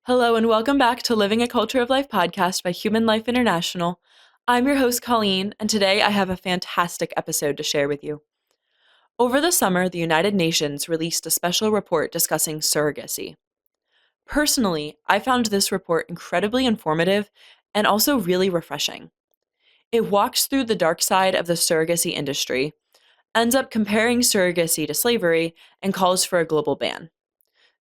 Hello and welcome back to Living a Culture of Life podcast by Human Life International. I'm your host, Colleen, and today I have a fantastic episode to share with you. Over the summer, the United Nations released a special report discussing surrogacy. Personally, I found this report incredibly informative and also really refreshing. It walks through the dark side of the surrogacy industry, ends up comparing surrogacy to slavery, and calls for a global ban.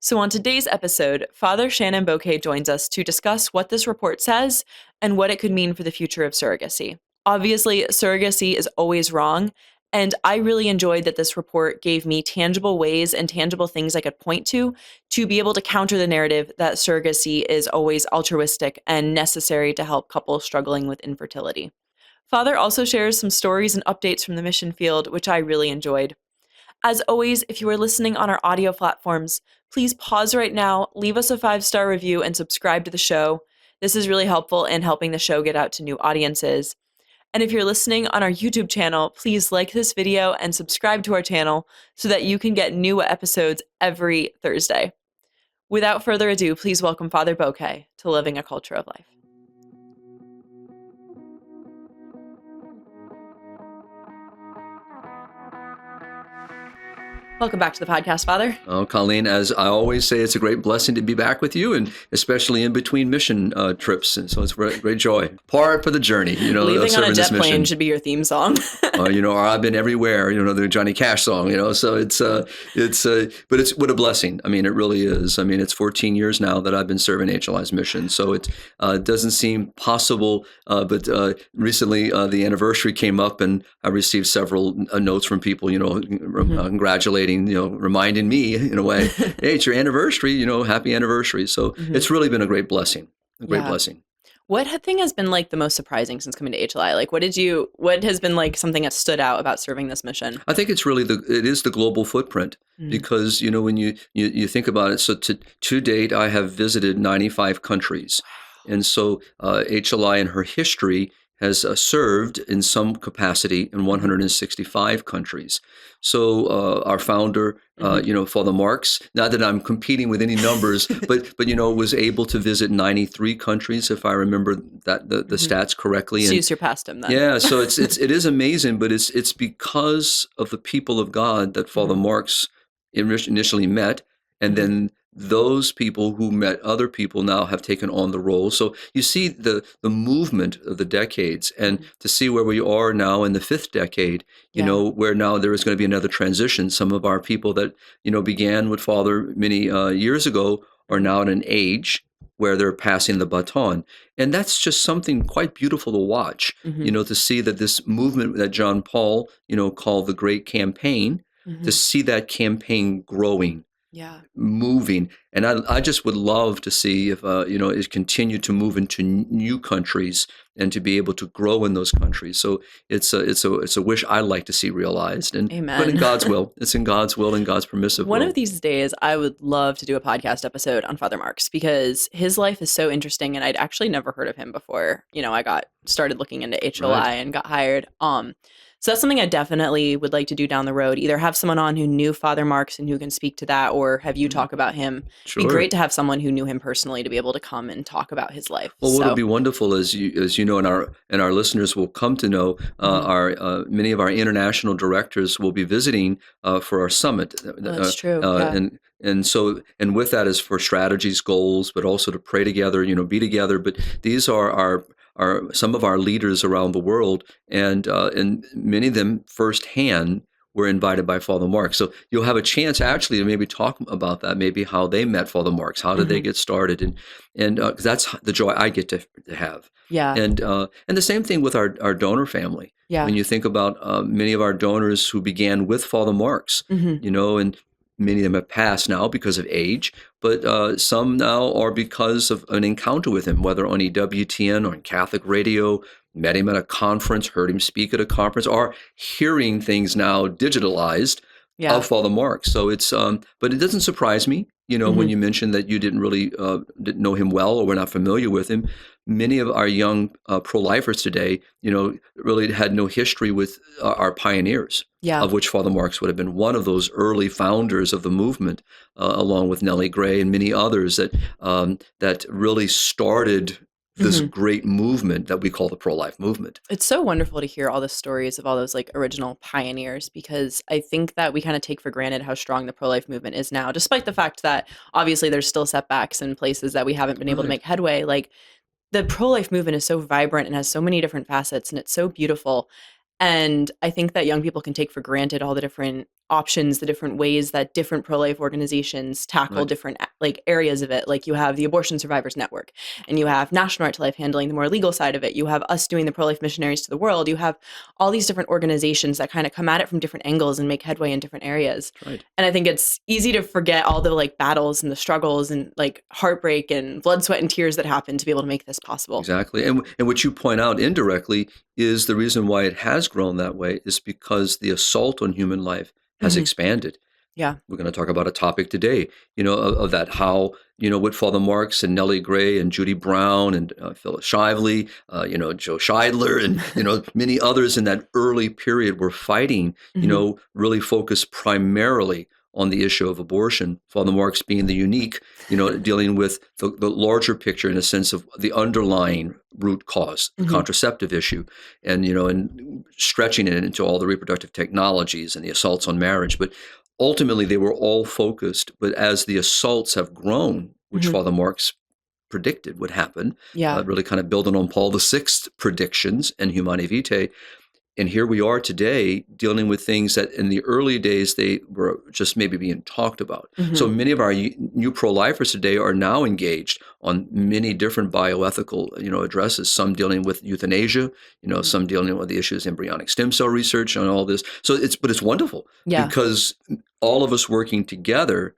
So on today's episode, Father Shenan Boquet joins us to discuss what this report says and what it could mean for the future of surrogacy. Obviously, surrogacy is always wrong, and I really enjoyed that this report gave me tangible ways and tangible things I could point to be able to counter the narrative that surrogacy is always altruistic and necessary to help couples struggling with infertility. Father also shares some stories and updates from the mission field, which I really enjoyed. As always, if you are listening on our audio platforms, please pause right now, leave us a 5-star review, and subscribe to the show. This is really helpful in helping the show get out to new audiences. And if you're listening on our YouTube channel, please like this video and subscribe to our channel so that you can get new episodes every Thursday. Without further ado, please welcome Father Boquet to Living a Culture of Life. Welcome back to the podcast, Father. Oh, Colleen, as I always say, it's a great blessing to be back with you, and especially in between mission trips. And so it's a great joy. Part for the journey, Leaving on a jet plane should be your theme song. Or I've been everywhere, the Johnny Cash song, so but it's what a blessing. I mean, it really is. I mean, it's 14 years now that I've been serving HLI's mission. So it doesn't seem possible, but recently the anniversary came up and I received several notes from people, congratulating, reminding me in a way, hey, it's your anniversary, happy anniversary. So it's really been a great blessing, blessing. What thing has been like the most surprising since coming to HLI? Like, what has been like something that stood out about serving this mission? I think it's really it is the global footprint because, when you think about it, so to date, I have visited 95 countries. And so HLI in her history has served in some capacity in 165 countries. So our founder, Father Marx, not that I'm competing with any numbers, but was able to visit 93 countries, if I remember that the stats correctly. So you surpassed him then. Yeah, so it is amazing, but it's because of the people of God that Father Marx initially met, and then those people who met other people now have taken on the role. So you see the movement of the decades, and to see where we are now in the 5th decade, where now there is going to be another transition. Some of our people that, began with Father many years ago are now at an age where they're passing the baton. And that's just something quite beautiful to watch, to see that this movement that John Paul, called the Great Campaign, to see that campaign growing. Yeah. Moving. And I just would love to see if, it continue to move into new countries and to be able to grow in those countries. So it's a wish I'd like to see realized. Amen. But in God's will. It's in God's will and God's permissive will. One of these days, I would love to do a podcast episode on Father Marx because his life is so interesting and I'd actually never heard of him before. I got started looking into HLI and got hired. So that's something I definitely would like to do down the road. Either have someone on who knew Father Marx and who can speak to that, or have you talk about him. Sure. It'd be great to have someone who knew him personally to be able to come and talk about his life. Well, what would be wonderful is you know, and our listeners will come to know, our many of our international directors will be visiting for our summit. That's true. And so, and with that is for strategies, goals, but also to pray together, be together. But these are some of our leaders around the world, and many of them firsthand were invited by Father Marx. So you'll have a chance actually to maybe talk about that, maybe how they met Father Marx, how did they get started, and 'cause that's the joy I get to have. Yeah. And the same thing with our donor family. Yeah. When you think about many of our donors who began with Father Marx, and many of them have passed now because of age, but some now are because of an encounter with him, whether on EWTN or on Catholic radio, met him at a conference, heard him speak at a conference, or hearing things now digitalized of Father Marx. So it's, but it doesn't surprise me, when you mentioned that you didn't know him well or were not familiar with him, many of our young pro-lifers today, really had no history with our pioneers, Yeah. of which Father Marx would have been one of those early founders of the movement, along with Nellie Gray and many others that really started this great movement that we call the pro-life movement. It's so wonderful to hear all the stories of all those like original pioneers, because I think that we kind of take for granted how strong the pro-life movement is now, despite the fact that obviously there's still setbacks in places that we haven't been able to Right. make headway. Like, the pro-life movement is so vibrant and has so many different facets, and it's so beautiful. And I think that young people can take for granted all the different options, the different ways that different pro-life organizations tackle Right. different like areas of it. Like, you have the Abortion Survivors Network, and you have National Right to Life handling the more legal side of it. You have us doing the pro-life missionaries to the world. You have all these different organizations that kind of come at it from different angles and make headway in different areas. Right. And I think it's easy to forget all the like battles and the struggles and like heartbreak and blood, sweat, and tears that happen to be able to make this possible. Exactly. And what you point out indirectly is the reason why it has grown that way is because the assault on human life has expanded. Yeah. We're going to talk about a topic today, of that, how, what Father Marx and Nellie Gray and Judy Brown and Phyllis Shively, Joe Scheidler and, many others in that early period were fighting, really focused primarily on the issue of abortion. Father Marx being the unique, dealing with the larger picture in a sense of the underlying root cause, the contraceptive issue, and stretching it into all the reproductive technologies and the assaults on marriage. But ultimately, they were all focused. But as the assaults have grown, which Father Marx predicted would happen, really kind of building on Paul VI predictions and Humanae Vitae. And here we are today dealing with things that in the early days they were just maybe being talked about. So many of our new pro-lifers today are now engaged on many different bioethical, addresses, some dealing with euthanasia, some dealing with the issues of embryonic stem cell research and all this. But it's wonderful because all of us working together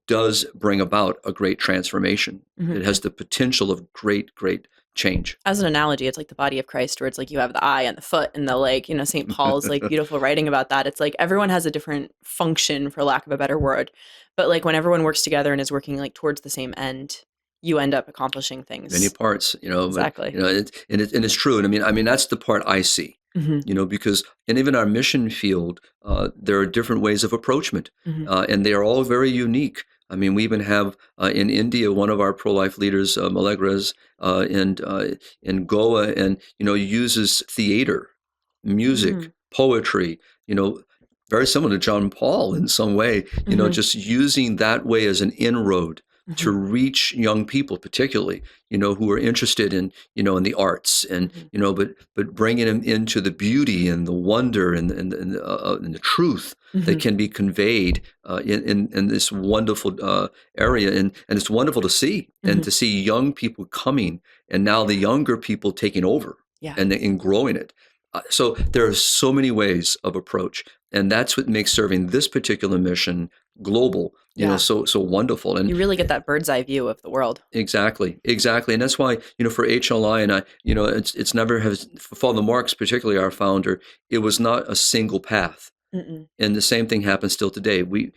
does bring about a great transformation. It has the potential of great, great change. As an analogy, it's like the body of Christ, where it's like you have the eye and the foot and the leg. St. Paul's like beautiful writing about that. It's like everyone has a different function, for lack of a better word. But like when everyone works together and is working like towards the same end, you end up accomplishing things. Many parts, Exactly. But, it's true. And I mean, that's the part I see, because, and even our mission field, there are different ways of approachment, and they are all very unique. I mean, we even have in India, one of our pro-life leaders, Malegres, in Goa, and, uses theater, music, poetry, very similar to John Paul in some way, just using that way as an inroad to reach young people, particularly, who are interested in, in the arts and, but bringing them into the beauty and the wonder and the truth that can be conveyed in this wonderful area. And it's wonderful to see and to see young people coming and now the younger people taking over and growing it. So there are so many ways of approach, and that's what makes serving this particular mission global, so wonderful. And you really get that bird's eye view of the world. Exactly. And that's why, for HLI and I, it's never has, for Father Marx, particularly our founder, it was not a single path. And the same thing happens still today. We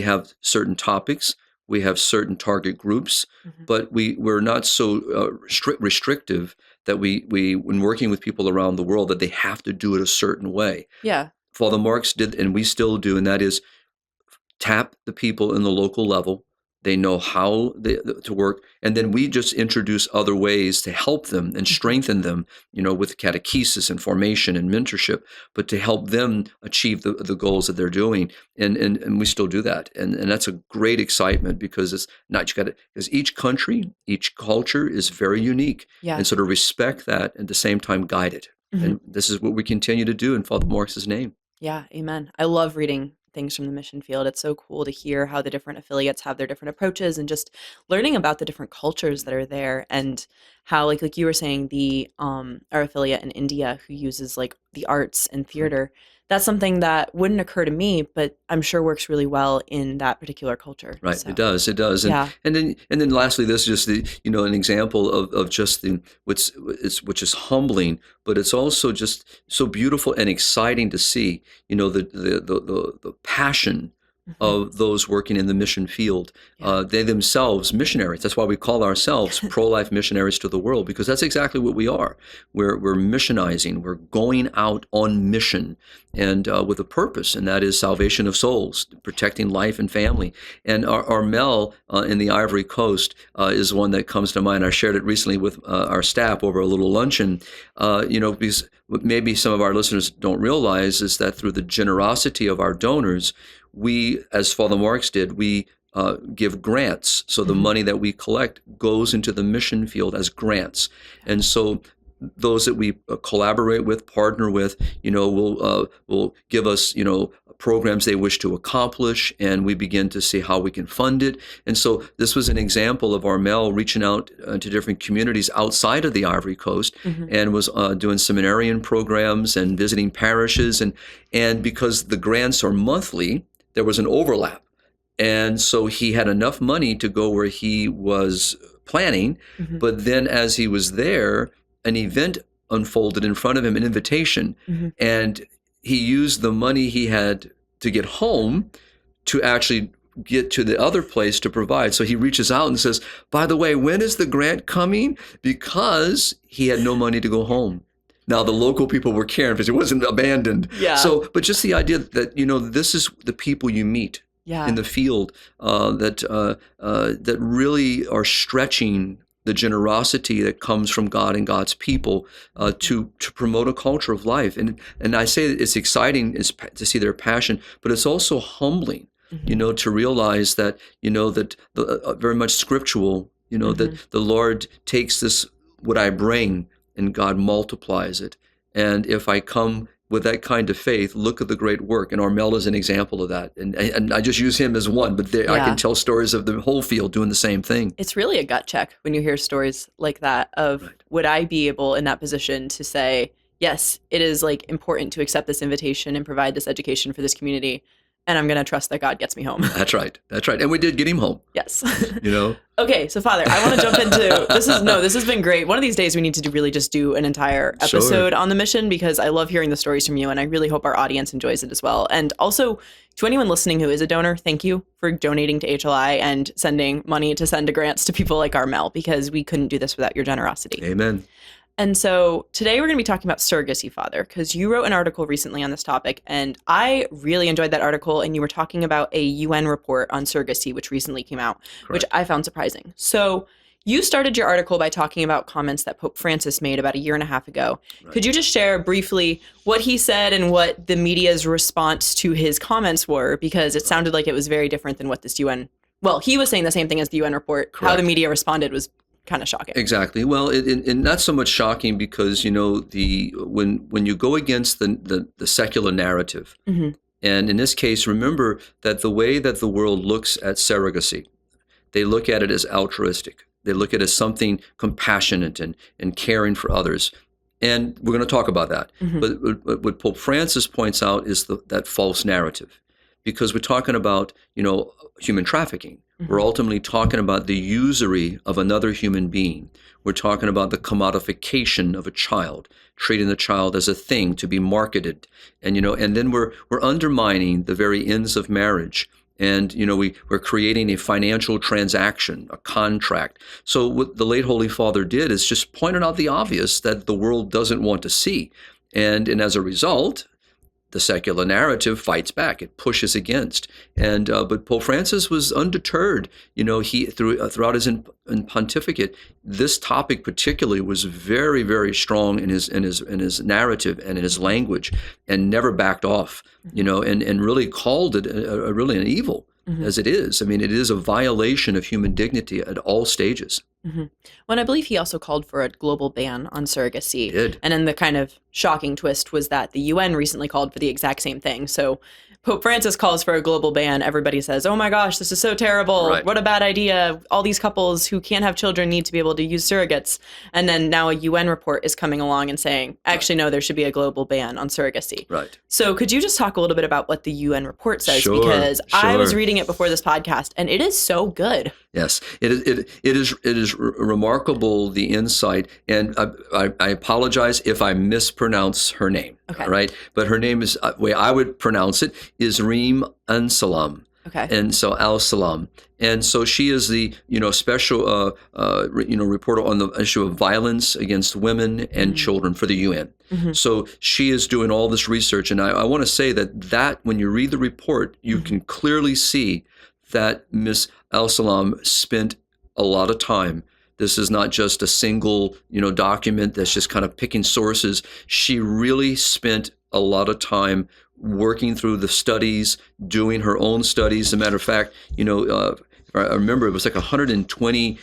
have certain topics, we have certain target groups, but we're not so restrictive that we when working with people around the world that they have to do it a certain way. Yeah. Father Marx did, and we still do, and that is tap the people in the local level. They know how to work, and then we just introduce other ways to help them and strengthen them, with catechesis and formation and mentorship, but to help them achieve the goals that they're doing, and we still do that, and that's a great excitement because it's not because each country, each culture is very unique, and so to respect that and at the same time guide it, and this is what we continue to do in Father Marx's name. Yeah, amen. I love reading things from the mission field. It's so cool to hear how the different affiliates have their different approaches and just learning about the different cultures that are there, and how like you were saying, the our affiliate in India who uses like the arts and theater, that's something that wouldn't occur to me, but I'm sure works really well in that particular culture. Right. So, it does. And then lastly, this is just an example of just which is humbling, but it's also just so beautiful and exciting to see, the passion of those working in the mission field. They themselves missionaries. That's why we call ourselves pro-life missionaries to the world, because that's exactly what we are. We're missionizing. We're going out on mission, and with a purpose, and that is salvation of souls, protecting life and family. And our Mel in the Ivory Coast is one that comes to mind. I shared it recently with our staff over a little luncheon. Because maybe some of our listeners don't realize is that through the generosity of our donors, we, as Father Marx did, we give grants. So the money that we collect goes into the mission field as grants. And so those that we collaborate with, partner with, will give us, programs they wish to accomplish, and we begin to see how we can fund it. And so this was an example of our Mel reaching out to different communities outside of the Ivory Coast, and was doing seminarian programs and visiting parishes. And because the grants are monthly, there was an overlap. And so he had enough money to go where he was planning, but then as he was there, an event unfolded in front of him, an invitation, and he used the money he had to get home to actually get to the other place to provide. So he reaches out and says, by the way, when is the grant coming? Because he had no money to go home. Now, the local people were caring because it wasn't abandoned. Yeah. So, but just the idea that, this is the people you meet in the field that really are stretching the generosity that comes from God and God's people to promote a culture of life. And I say that it's exciting to see their passion, but it's also humbling, to realize that, that very much scriptural, that the Lord takes this, what I bring, and God multiplies it. And if I come with that kind of faith, look at the great work. And Armel is an example of that. And I just use him as one, but I can tell stories of the whole field doing the same thing. It's really a gut check when you hear stories like that of, would I be able in that position to say, yes, it is important to accept this invitation and provide this education for this community, and I'm going to trust that God gets me home. That's right. And we did get him home. Yes. Okay, so Father, I want to jump into this has been great. One of these days we need to really just do an entire episode on the mission, because I love hearing the stories from you, and I really hope our audience enjoys it as well. And also, to anyone listening who is a donor, thank you for donating to HLI and sending money to send to grants to people like Armel, because we couldn't do this without your generosity. Amen. And so today we're going to be talking about surrogacy, Father, because you wrote an article recently on this topic, and I really enjoyed that article, and you were talking about a UN report on surrogacy, which recently came out, which I found surprising. So you started your article by talking about comments that Pope Francis made about a year and a half ago. Could you just share briefly what he said and what the media's response to his comments were? Because it sounded like it was very different than what this UN, well, he was saying the same thing as the UN report. How the media responded was kind of shocking. Exactly. Well, and not so much shocking because, when you go against the secular narrative, and in this case, remember that the way that the world looks at surrogacy, they look at it as altruistic. They look at it as something compassionate and caring for others. And we're going to talk about that. But what Pope Francis points out is that false narrative, because we're talking about, human trafficking. We're ultimately talking about the usury of another human being. We're talking about the commodification of a child, treating the child as a thing to be marketed. And, and then we're undermining the very ends of marriage. And, we're creating a financial transaction, a contract. So what the late Holy Father did is just pointed out the obvious that the world doesn't want to see. And as a result, the secular narrative fights back; it pushes against. And but Pope Francis was undeterred. He throughout his pontificate, this topic particularly was very, very strong in his narrative and in his language, and never backed off. And really called it really an evil, as it is. I mean, it is a violation of human dignity at all stages. Well, I believe he also called for a global ban on surrogacy. He did. And then the kind of shocking twist was that the UN recently called for the exact same thing. So Pope Francis calls for a global ban. Everybody says, oh my gosh, this is so terrible. Right. What a bad idea. All these couples who can't have children need to be able to use surrogates. And then now a UN report is coming along and saying, actually, no, there should be a global ban on surrogacy. Right. So could you just talk a little bit about what the UN report says? Sure, because I sure. was reading it before this podcast, and it is so good. Yes, it is remarkable, the insight, and I apologize if I mispronounce her name. Okay. Right, but her name is, way I would pronounce it is Reem Alsalem. Okay. And so Alsalem. And so she is the, special, reporter on the issue of violence against women and children for the UN. Mm-hmm. So she is doing all this research. And I want to say that when you read the report, you can clearly see that Miss Alsalem spent a lot of time. This is not just a single, document that's just kind of picking sources. She really spent a lot of time working through the studies, doing her own studies. As a matter of fact, I remember it was like 120,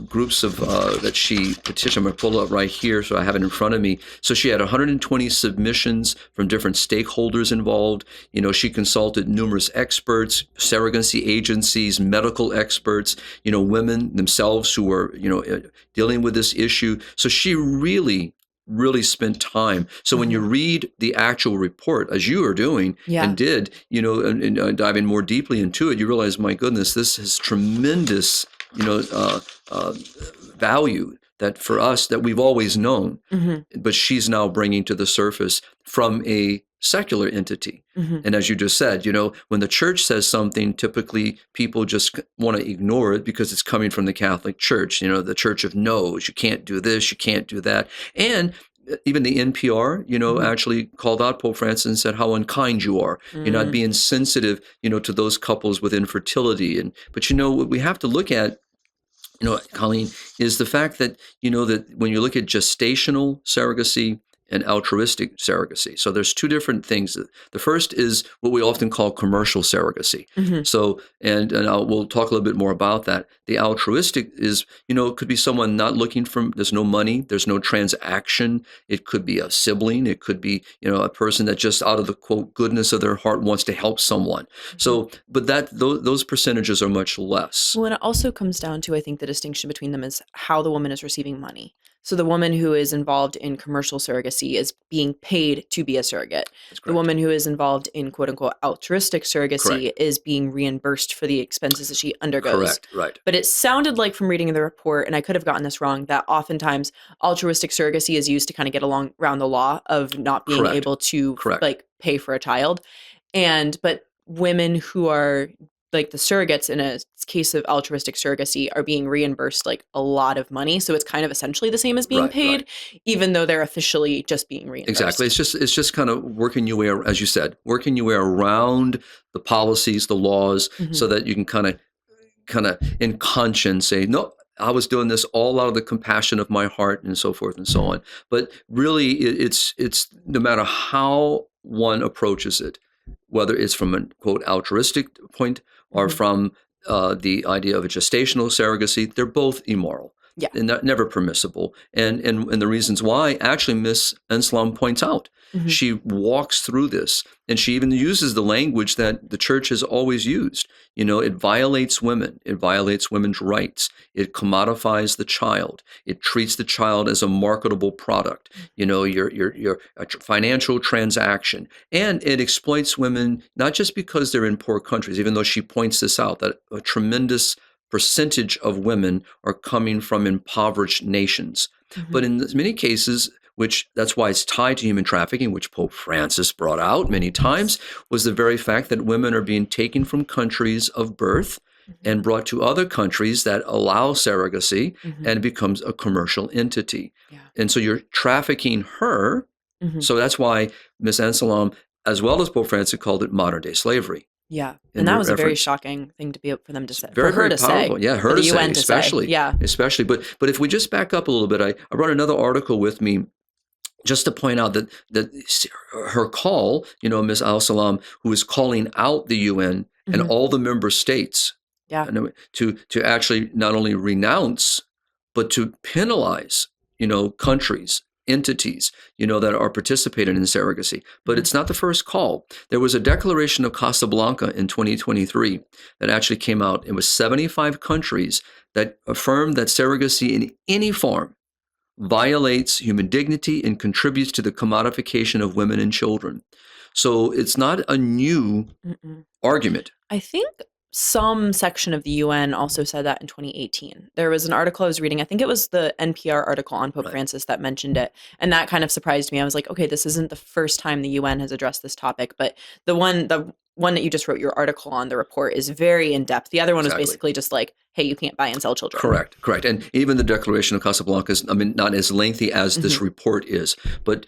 groups of that she petitioned. I'm going to pull it up right here so I have it in front of me. So she had 120 submissions from different stakeholders involved. She consulted numerous experts, surrogacy agencies, medical experts, women themselves who were, dealing with this issue. So she really spent time. So when you read the actual report, as you are doing and did, and diving more deeply into it, you realize, my goodness, this has tremendous, value that for us that we've always known, but she's now bringing to the surface from a secular entity. And as you just said, when the church says something, typically people just want to ignore it because it's coming from the Catholic Church, the church of no's. You can't do this, you can't do that. And even the NPR, actually called out Pope Francis and said how unkind you are. You're not being sensitive, to those couples with infertility. But what we have to look at, Colleen, is the fact that, that when you look at gestational surrogacy and altruistic surrogacy. So there's two different things. The first is what we often call commercial surrogacy. So, and we'll talk a little bit more about that. The altruistic is, it could be someone not looking for, there's no money, there's no transaction. It could be a sibling. It could be, a person that just out of the quote goodness of their heart wants to help someone. So, but those percentages are much less. Well, and it also comes down to, I think, the distinction between them is how the woman is receiving money. So the woman who is involved in commercial surrogacy is being paid to be a surrogate. The woman who is involved in quote unquote altruistic surrogacy is being reimbursed for the expenses that she undergoes. Correct, right. But it sounded like from reading the report, and I could have gotten this wrong, that oftentimes altruistic surrogacy is used to kind of get around the law of not being able to like pay for a child. But women who are like the surrogates in a case of altruistic surrogacy are being reimbursed like a lot of money. So it's kind of essentially the same as being paid, even though they're officially just being reimbursed. Exactly. It's just kind of working your way, as you said, working your way around the policies, the laws, so that you can kind of in conscience say, no, I was doing this all out of the compassion of my heart and so forth and so on. But really it's no matter how one approaches it, whether it's from a quote altruistic point or from the idea of a gestational surrogacy, they're both immoral. Yeah. And never permissible. And the reasons why, actually, Miss Alsalem points out. She walks through this, and she even uses the language that the church has always used. It violates women. It violates women's rights. It commodifies the child. It treats the child as a marketable product. Your financial transaction. And it exploits women, not just because they're in poor countries, even though she points this out, that a tremendous percentage of women are coming from impoverished nations. But in many cases, which that's why it's tied to human trafficking, which Pope Francis brought out many times, was the very fact that women are being taken from countries of birth and brought to other countries that allow surrogacy, and it becomes a commercial entity. Yeah. And so you're trafficking her. So that's why Miss Alsalem, as well as Pope Francis, called it modern day slavery. Yeah, and that was a very shocking thing to be for them to say. Very, for her very to powerful. say. Yeah, her to say, especially. Yeah, especially. But if we just back up a little bit, I brought another article with me just to point out that her call, Ms. Alsalem, who is calling out the UN and all the member states, to actually not only renounce but to penalize, countries, entities, that are participating in surrogacy. But it's not the first call. There was a declaration of Casablanca in 2023 that actually came out. It was 75 countries that affirmed that surrogacy in any form violates human dignity and contributes to the commodification of women and children. So it's not a new argument. I think some section of the UN also said that in 2018. There was an article I was reading, I think it was the NPR article on Pope Francis that mentioned it. And that kind of surprised me. I was like, okay, this isn't the first time the UN has addressed this topic. But the one that you just wrote your article on, the report, is very in-depth. The other one is Exactly. basically just like, hey, you can't buy and sell children. Correct. And even the Declaration of Casablanca is, not as lengthy as this report is. But,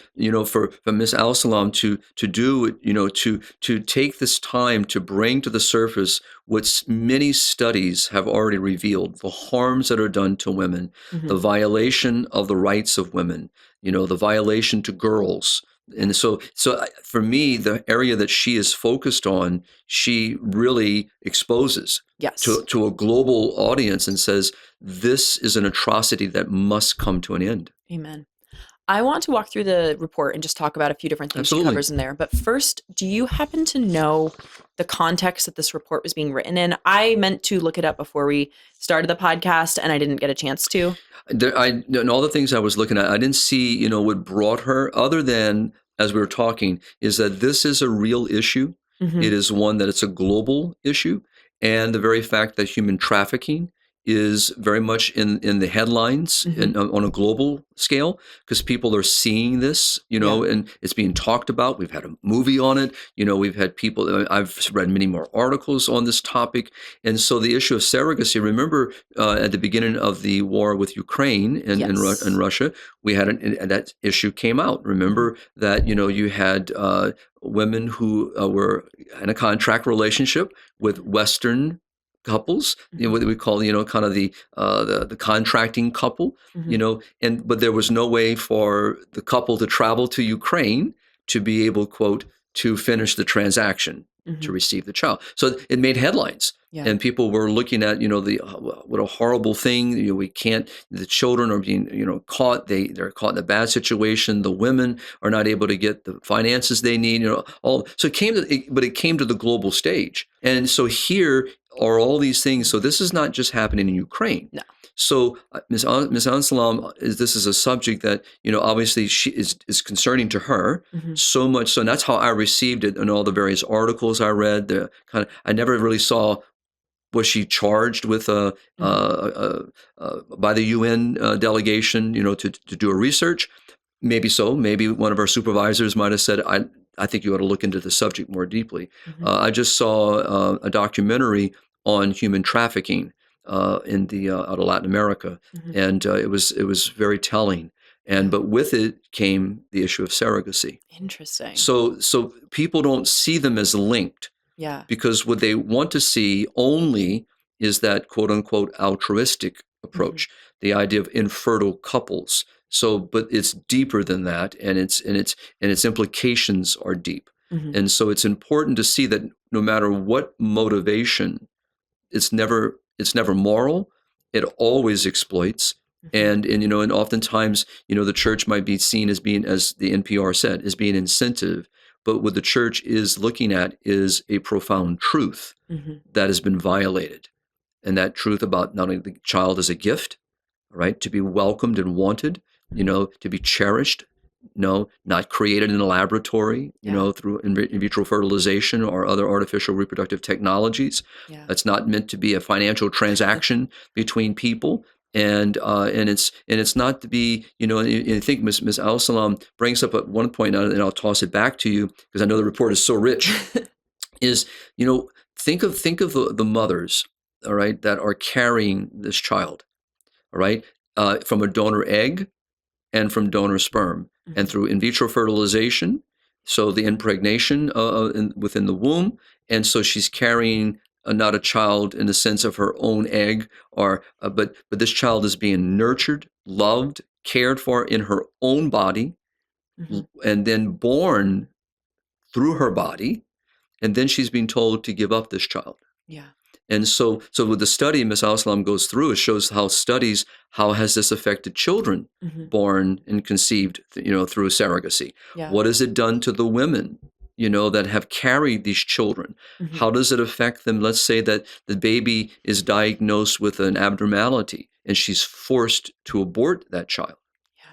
for Ms. Alsalem to do it, to take this time to bring to the surface what many studies have already revealed, the harms that are done to women, the violation of the rights of women, the violation to girls. And so for me, the area that she is focused on, she really exposes to a global audience and says, this is an atrocity that must come to an end. Amen. I want to walk through the report and just talk about a few different things she covers in there. But first, do you happen to know the context that this report was being written in? I meant to look it up before we started the podcast, and I didn't get a chance to. And all the things I was looking at, I didn't see, what brought her, other than, as we were talking, is that this is a real issue. It is one that it's a global issue. And the very fact that human trafficking is very much in the headlines on a global scale, because people are seeing this, and it's being talked about. We've had a movie on it. We've had people, I've read many more articles on this topic. And so the issue of surrogacy, remember at the beginning of the war with Ukraine and Russia, we had that issue came out. Remember that, you had women who were in a contract relationship with Western couples, what we call, kind of the contracting couple, but there was no way for the couple to travel to Ukraine to be able, quote, to finish the transaction to receive the child. So it made headlines. And people were looking at, what a horrible thing. The children are being, caught. They're caught in a bad situation. The women are not able to get the finances they need, so it came to the global stage. And so here are all these things. So this is not just happening in Ukraine. No. So Ms. Alsalem, this is a subject that, obviously she is concerning to her so much. So and that's how I received it in all the various articles I read. I never really saw, was she charged with by the UN delegation, to do a research? Maybe so. Maybe one of our supervisors might have said, I think you ought to look into the subject more deeply. I just saw a documentary on human trafficking in the out of Latin America, and it was very telling. But with it came the issue of surrogacy. Interesting. So people don't see them as linked. Yeah. Because what they want to see only is that quote unquote altruistic approach, the idea of infertile couples. So, but it's deeper than that, and its implications are deep. And so it's important to see that no matter what motivation, it's never moral. It always exploits. And oftentimes, the church might be seen as being, as the NPR said, as being incentive. But what the church is looking at is a profound truth that has been violated. And that truth about not only the child as a gift, right, to be welcomed and wanted, to be cherished, not created in a laboratory, through in vitro fertilization or other artificial reproductive technologies. Yeah. That's not meant to be a financial transaction between people. And it's not to be, and I think Ms. Alsalem brings up at one point, and I'll toss it back to you because I know the report is so rich, is, think of the mothers, all right, that are carrying this child, all right, from a donor egg and from donor sperm and through in vitro fertilization, so the impregnation within the womb, and so she's carrying not a child in the sense of her own egg, but this child is being nurtured, loved, cared for in her own body, and then born through her body, and then she's being told to give up this child. Yeah. And so with the study Ms. Alsalem goes through, it shows how has this affected children born and conceived, through surrogacy. Yeah. What has it done to the women, that have carried these children? How does it affect them? Let's say that the baby is diagnosed with an abnormality and she's forced to abort that child,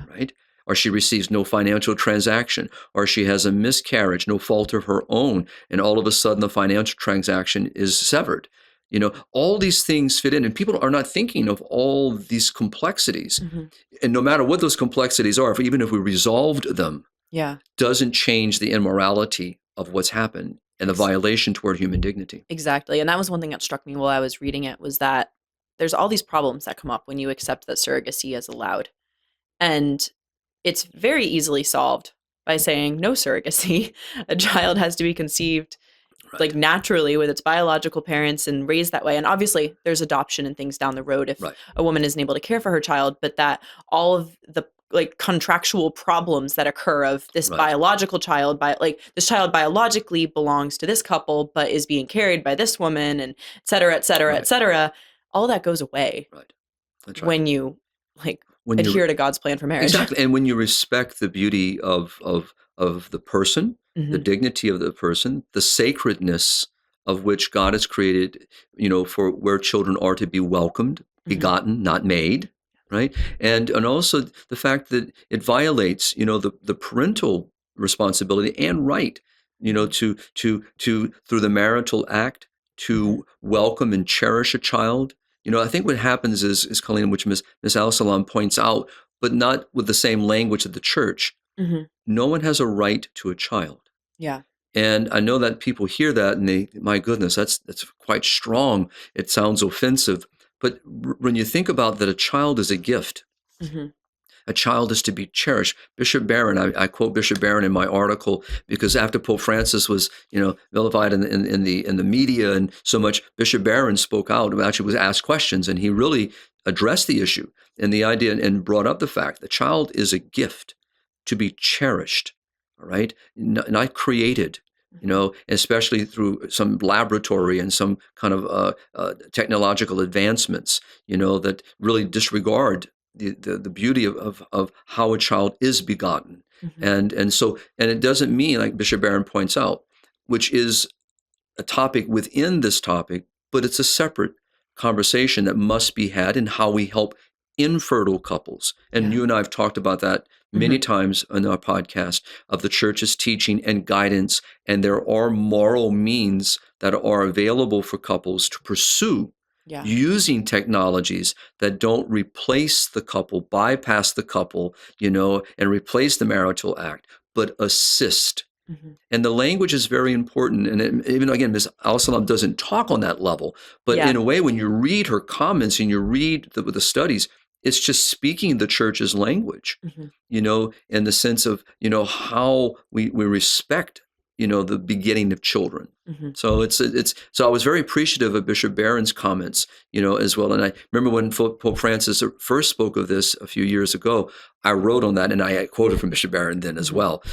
right? Or she receives no financial transaction, or she has a miscarriage, no fault of her own, and all of a sudden the financial transaction is severed. All these things fit in, and people are not thinking of all these complexities. And no matter what those complexities are, even if we resolved them, doesn't change the immorality of what's happened and the violation toward human dignity. Exactly. And that was one thing that struck me while I was reading it, was that there's all these problems that come up when you accept that surrogacy is allowed. And it's very easily solved by saying no surrogacy. A child has to be conceived like naturally with its biological parents and raised that way. And obviously there's adoption and things down the road if a woman isn't able to care for her child, but that all of the like contractual problems that occur of this biological child, this child biologically belongs to this couple but is being carried by this woman, and et cetera, et cetera, et cetera, all that goes away when you adhere to God's plan for marriage. Exactly. And when you respect the beauty of the person, the dignity of the person, the sacredness of which God has created, for where children are to be welcomed, begotten, not made, right? And also the fact that it violates, the parental responsibility and right, to through the marital act to welcome and cherish a child. I think what happens is Colleen, which Ms. Alsalem points out, but not with the same language of the church. No one has a right to a child. Yeah. And I know that people hear that and my goodness, that's quite strong. It sounds offensive. But when you think about that, a child is a gift. A child is to be cherished. Bishop Barron, I quote Bishop Barron in my article because after Pope Francis was, vilified in the media and so much, Bishop Barron spoke out and actually was asked questions, and he really addressed the issue and the idea and brought up the fact the child is a gift to be cherished, all right, not created. Especially through some laboratory and some kind of technological advancements, that really disregard the beauty of how a child is begotten. And it doesn't mean, like Bishop Barron points out, which is a topic within this topic, but it's a separate conversation that must be had in how we help infertile couples. And you and I have talked about that many times on our podcast of the church's teaching and guidance. And there are moral means that are available for couples to pursue using technologies that don't replace the couple, bypass the couple, and replace the marital act, but assist. And the language is very important. And even again, Ms. Alsalem doesn't talk on that level, but in a way, when you read her comments and you read the studies, it's just speaking the church's language, in the sense of, how we respect, the begetting of children. So so I was very appreciative of Bishop Barron's comments, as well. And I remember when Pope Francis first spoke of this a few years ago, I wrote on that and I quoted from Bishop Barron then as well.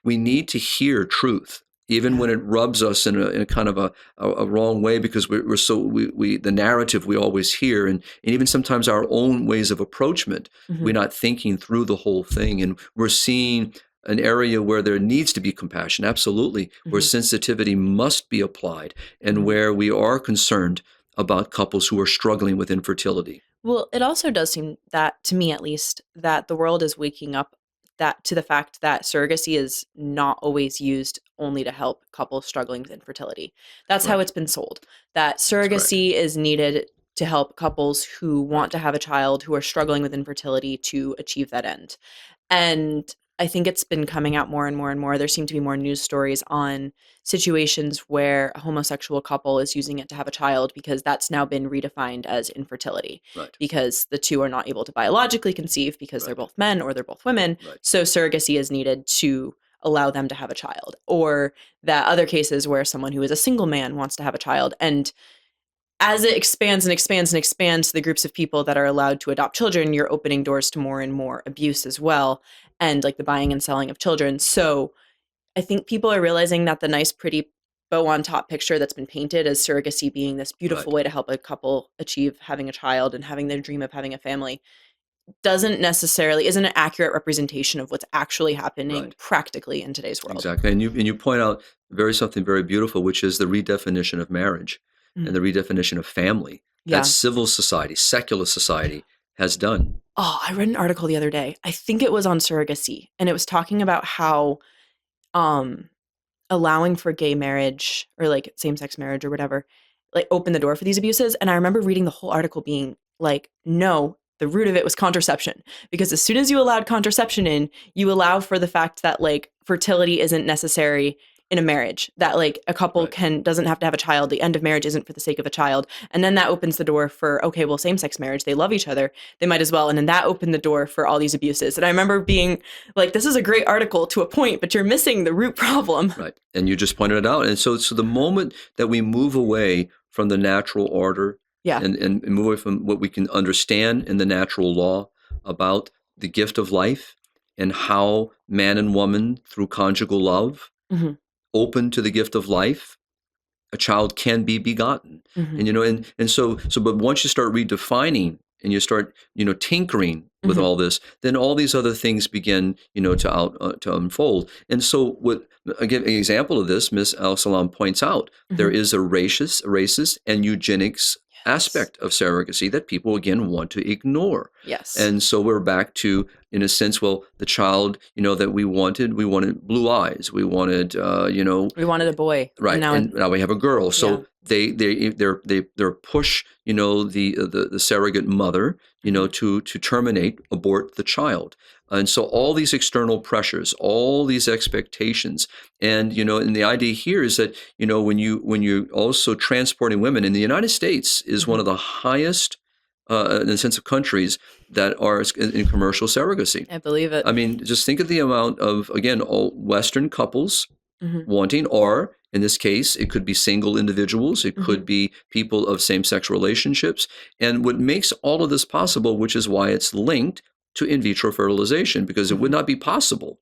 We need to hear truth, even when it rubs us in a kind of a wrong way, because we're so the narrative we always hear, and even sometimes our own ways of approachment, we're not thinking through the whole thing, and we're seeing an area where there needs to be compassion, absolutely, where sensitivity must be applied, and where we are concerned about couples who are struggling with infertility. Well, it also does seem that, to me at least, that the world is waking up to the fact that surrogacy is not always used only to help couples struggling with infertility. That's how it's been sold, that surrogacy is needed to help couples who want to have a child who are struggling with infertility to achieve that end. And I think it's been coming out more and more and more. There seem to be more news stories on situations where a homosexual couple is using it to have a child because that's now been redefined as infertility, because the two are not able to biologically conceive because they're both men or they're both women. So surrogacy is needed to allow them to have a child. Or that other cases where someone who is a single man wants to have a child, and as it expands and expands and expands to the groups of people that are allowed to adopt children, you're opening doors to more and more abuse as well, and like the buying and selling of children. So I think people are realizing that the nice, pretty bow on top picture that's been painted as surrogacy being this beautiful way to help a couple achieve having a child and having their dream of having a family isn't an accurate representation of what's actually happening practically in today's world. Exactly. And you point out something very beautiful, which is the redefinition of marriage and the redefinition of family that civil society, secular society has done. Oh, I read an article the other day. I think it was on surrogacy, and it was talking about how allowing for gay marriage or like same-sex marriage or whatever, like open the door for these abuses. And I remember reading the whole article being like, no, the root of it was contraception, because as soon as you allowed contraception in, you allow for the fact that like fertility isn't necessary in a marriage, that like a couple doesn't have to have a child. The end of marriage isn't for the sake of a child. And then that opens the door for, okay, well, same-sex marriage, they love each other, they might as well. And then that opened the door for all these abuses. And I remember being like, this is a great article to a point, but you're missing the root problem. Right. And you just pointed it out. And so the moment that we move away from the natural order and move away from what we can understand in the natural law about the gift of life and how man and woman through conjugal love open to the gift of life, a child can be begotten. And so but once you start redefining and you start tinkering with all this, then all these other things begin to unfold. And so what, again, an example of this, Ms. Alsalem points out, there is a racist and eugenics aspect of surrogacy that people again want to ignore. Yes. And so we're back to, in a sense, well, the child, that we wanted blue eyes. We wanted, we wanted a boy. Right. And now we have a girl. So they push, the surrogate mother, to terminate, abort the child. And so all these external pressures, all these expectations, and and the idea here is that when you also transporting women in the United States is one of the highest, in the sense of countries that are in commercial surrogacy. I believe it. I mean, just think of the amount of, again, all Western couples wanting, or in this case, it could be single individuals, it could be people of same-sex relationships, and what makes all of this possible, which is why it's linked to in vitro fertilization, because it would not be possible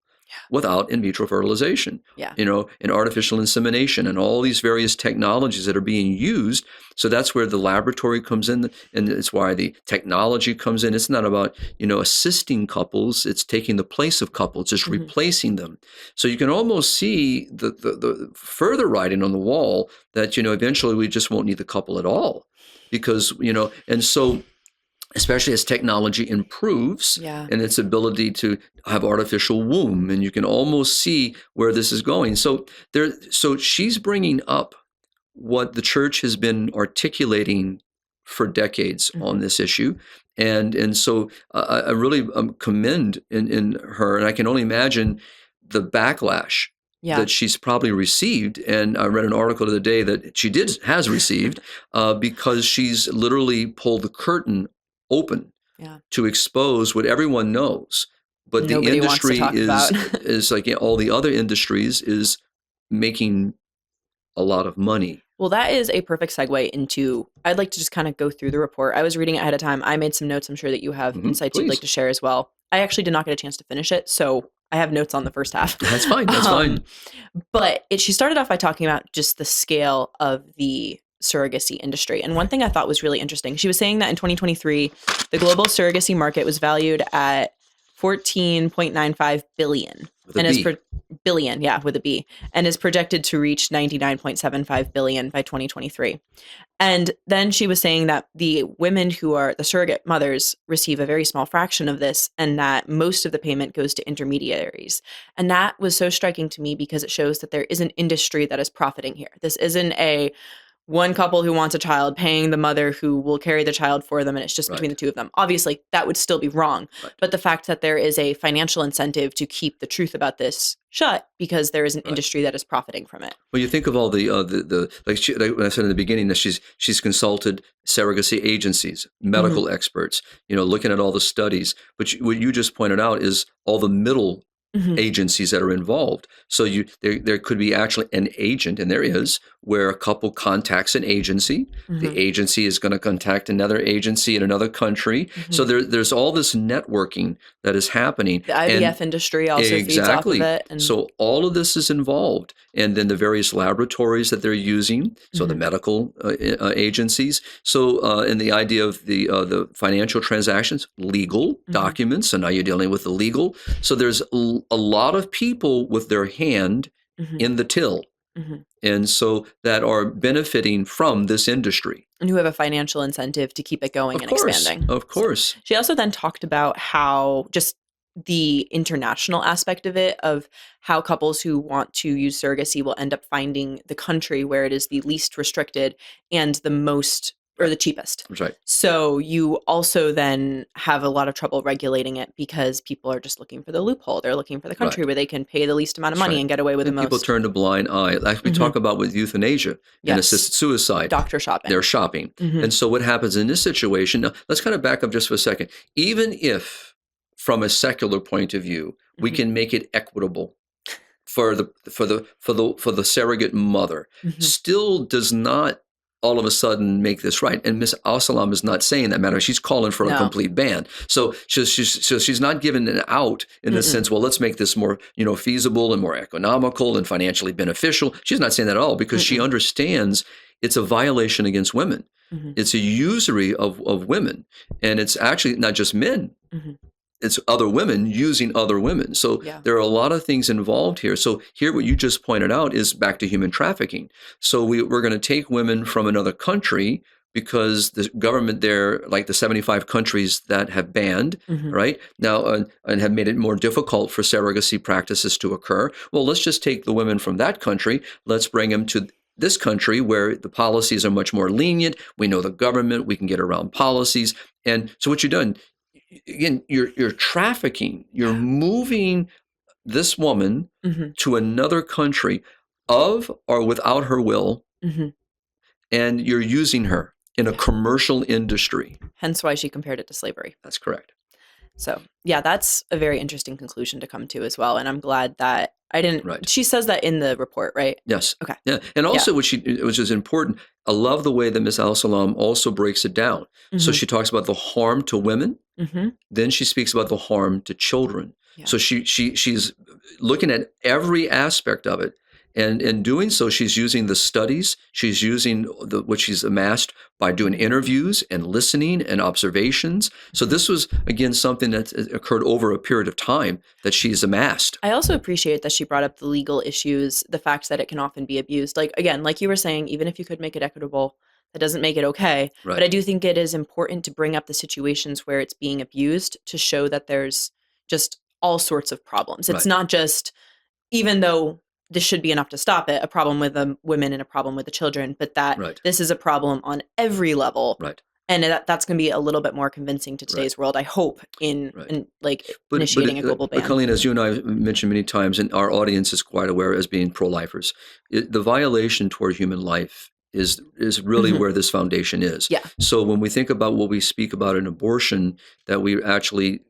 without in vitro fertilization, and artificial insemination and all these various technologies that are being used. So that's where the laboratory comes in, and it's why the technology comes in. It's not about, assisting couples. It's taking the place of couples. It's replacing them. So you can almost see the further writing on the wall that, eventually we just won't need the couple at all because, and so especially as technology improves and its ability to have artificial womb, and you can almost see where this is going. So she's bringing up what the church has been articulating for decades on this issue, and so I really commend in her, and I can only imagine the backlash that she's probably received. And I read an article the other day that she has received because she's literally pulled the curtain open to expose what everyone knows, but Nobody the industry is like all the other industries is making a lot of money. Well, that is a perfect segue into, I'd like to just kind of go through the report. I was reading it ahead of time. I made some notes. I'm sure that you have insights you'd like to share as well. I actually did not get a chance to finish it, so I have notes on the first half. That's fine. That's fine. But she started off by talking about just the scale of the surrogacy industry. And one thing I thought was really interesting, she was saying that in 2023, the global surrogacy market was valued at $14.95 billion. Billion, with a B, and is projected to reach $99.75 billion by 2023. And then she was saying that the women who are the surrogate mothers receive a very small fraction of this, and that most of the payment goes to intermediaries. And that was so striking to me because it shows that there is an industry that is profiting here. This isn't a one couple who wants a child paying the mother who will carry the child for them, and it's just between the two of them. Obviously, that would still be wrong. But the fact that there is a financial incentive to keep the truth about this shut because there is an industry that is profiting from it. Well, you think of all the like when I said in the beginning that she's consulted surrogacy agencies, medical experts, looking at all the studies. But what you just pointed out is all the middle agencies that are involved. So there could be actually an agent, and there is, where a couple contacts an agency. The agency is going to contact another agency in another country. So there's all this networking that is happening. The IVF industry also feeds off of it. And so all of this is involved. And then the various laboratories that they're using, so the medical agencies. So and the idea of the financial transactions, legal documents, so now you're dealing with the legal. So there's a lot of people with their hand in the till. And so that are benefiting from this industry. And who have a financial incentive to keep it going and expanding. Of course. She also then talked about how just the international aspect of it, of how couples who want to use surrogacy will end up finding the country where it is the least restricted and the most or the cheapest. That's right. So you also then have a lot of trouble regulating it because people are just looking for the loophole. They're looking for the country where they can pay the least amount of That's money right. and get away with the And people most. turn a blind eye. Like we talk about with euthanasia and assisted suicide. Doctor shopping. They're shopping. And so what happens in this situation, now let's kind of back up just for a second. Even if from a secular point of view, we can make it equitable for the surrogate mother, still does not all of a sudden make this right. And Ms. Alsalem is not saying that matter. She's calling for a complete ban. So she's not giving an out in the sense, well, let's make this more, feasible and more economical and financially beneficial. She's not saying that at all because she understands it's a violation against women. It's a usury of women. And it's actually not just men. It's other women using other women. So there are a lot of things involved here. So here what you just pointed out is back to human trafficking. So we're going to take women from another country because the government there, like the 75 countries that have banned, right, now and have made it more difficult for surrogacy practices to occur. Well, let's just take the women from that country. Let's bring them to this country where the policies are much more lenient. We know the government. We can get around policies. And so what you've done, again, you're trafficking. You're moving this woman to another country of or without her will, and you're using her in a commercial industry. Hence why she compared it to slavery. That's correct. So, yeah, that's a very interesting conclusion to come to as well. And I'm glad that I didn't. Right. She says that in the report, right? Yes. Okay. Yeah. And also, which is important, I love the way that Ms. Alsalem also breaks it down. So she talks about the harm to women. Then she speaks about the harm to children. Yeah. So she's looking at every aspect of it. And in doing so, she's using the studies. She's using what she's amassed by doing interviews and listening and observations. So this was, again, something that occurred over a period of time that she's amassed. I also appreciate that she brought up the legal issues, the fact that it can often be abused. Like, again, like you were saying, even if you could make it equitable, that doesn't make it okay. Right. But I do think it is important to bring up the situations where it's being abused to show that there's just all sorts of problems. It's not just, even though this should be enough to stop it, a problem with the women and a problem with the children, but that this is a problem on every level. Right. And that's going to be a little bit more convincing to today's world, I hope, in initiating a global ban. But Colleen, as you and I have mentioned many times, and our audience is quite aware as being pro-lifers, the violation toward human life is really where this foundation is. Yeah. So when we think about what we speak about in abortion, that we actually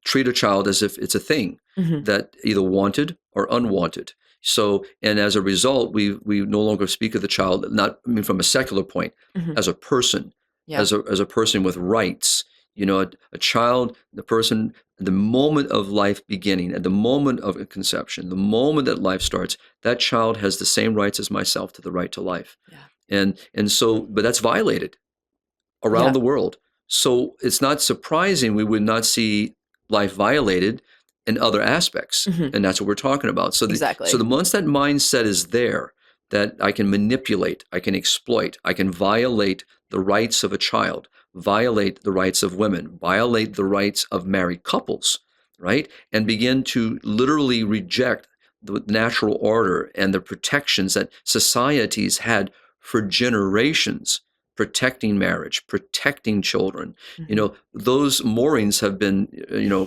treat a child as if it's a thing that either wanted or unwanted. So, and as a result, we no longer speak of the child, from a secular point, as a person, as a person with rights. A child, the person, the moment of life beginning, at the moment of conception, the moment that life starts, that child has the same rights as myself to the right to life. Yeah. And so, but that's violated around the world. So it's not surprising we would not see life violated in other aspects. And that's what we're talking about. So once that mindset is there, that I can manipulate, I can exploit, I can violate the rights of a child, violate the rights of women, violate the rights of married couples, right? And begin to literally reject the natural order and the protections that societies had for generations, protecting marriage, protecting children. Those moorings have been,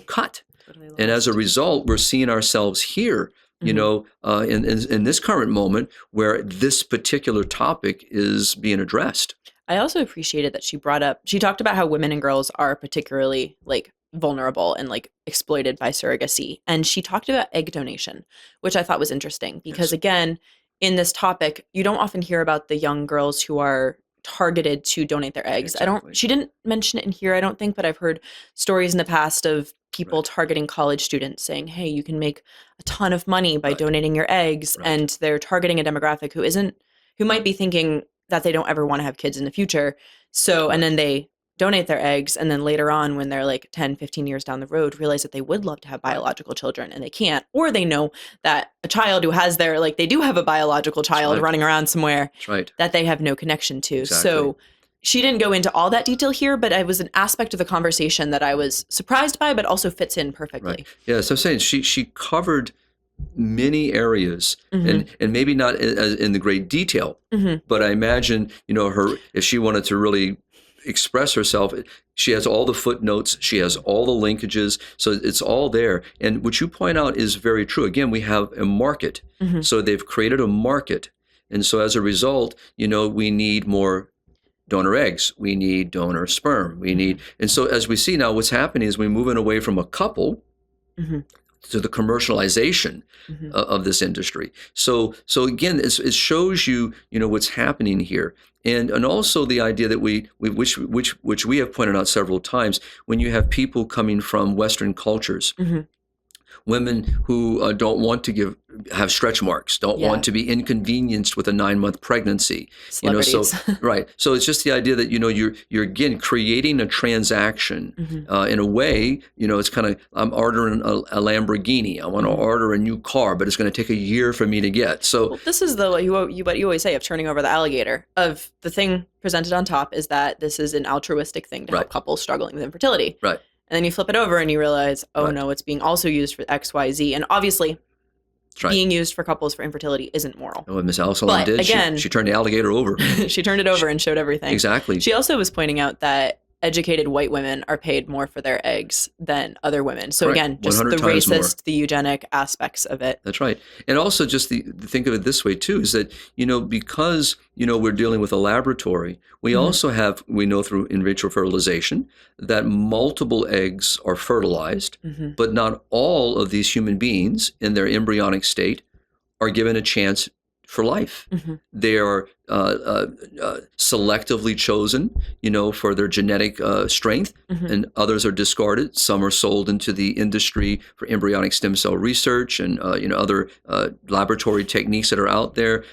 cut. And as a result, we're seeing ourselves here, in this current moment where this particular topic is being addressed. I also appreciated that she talked about how women and girls are particularly vulnerable and exploited by surrogacy. And she talked about egg donation, which I thought was interesting because again, in this topic, you don't often hear about the young girls who are targeted to donate their eggs. Exactly. She didn't mention it in here, I don't think, but I've heard stories in the past of people targeting college students saying, hey, you can make a ton of money by donating your eggs. And they're targeting a demographic who might be thinking that they don't ever want to have kids in the future. So, and then they donate their eggs. And then later on, when they're 10, 15 years down the road, realize that they would love to have biological children and they can't, or they know that a child who has they do have a biological child running around somewhere that they have no connection to. Exactly. So she didn't go into all that detail here, but it was an aspect of the conversation that I was surprised by, but also fits in perfectly. Right. Yeah, so I'm saying she covered many areas, and maybe not in the great detail, but I imagine, if she wanted to really express herself, she has all the footnotes, she has all the linkages, so it's all there. And what you point out is very true. Again, we have a market. So they've created a market. And so as a result, we need more donor eggs, we need donor sperm, and so as we see now, what's happening is we're moving away from a couple to the commercialization of this industry. So again, it shows you, what's happening here, and also the idea that which we have pointed out several times, when you have people coming from Western cultures. Women who don't want to have stretch marks, don't want to be inconvenienced with a 9-month pregnancy. Celebrities. Right. So it's just the idea that you're again creating a transaction in a way. It's kind of, I'm ordering a Lamborghini. I want to order a new car, but it's going to take a year for me to get. So this is what you always say of turning over the alligator. Of the thing presented on top is that this is an altruistic thing to help couples struggling with infertility. Right. And then you flip it over and you realize, no, it's being also used for X, Y, Z. And obviously, being used for couples for infertility isn't moral. What Ms. Alsalem did, again, she turned the alligator over. She turned it over and showed everything. Exactly. She also was pointing out that educated white women are paid more for their eggs than other women. So again, just the racist, the eugenic aspects of it. That's right. And also just think of it this way too, is that, because, we're dealing with a laboratory, we also have, we know through in vitro fertilization that multiple eggs are fertilized, but not all of these human beings in their embryonic state are given a chance for life. They are selectively chosen, for their genetic strength, and others are discarded. Some are sold into the industry for embryonic stem cell research and other laboratory techniques that are out there,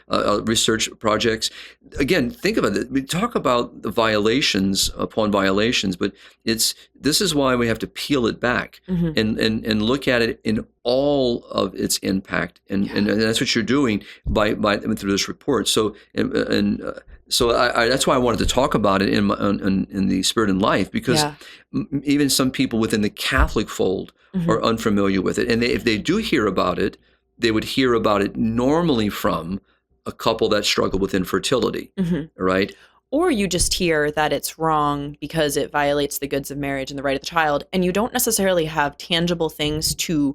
research projects. Again, think of it. We talk about the violations upon violations, but this is why we have to peel it back and look at it in all of its impact, and that's what you're doing by through this report. So so that's why I wanted to talk about it in the Spirit and Life, because even some people within the Catholic fold are unfamiliar with it, and if they do hear about it, they would hear about it normally from a couple that struggle with infertility, right? Or you just hear that it's wrong because it violates the goods of marriage and the right of the child, and you don't necessarily have tangible things to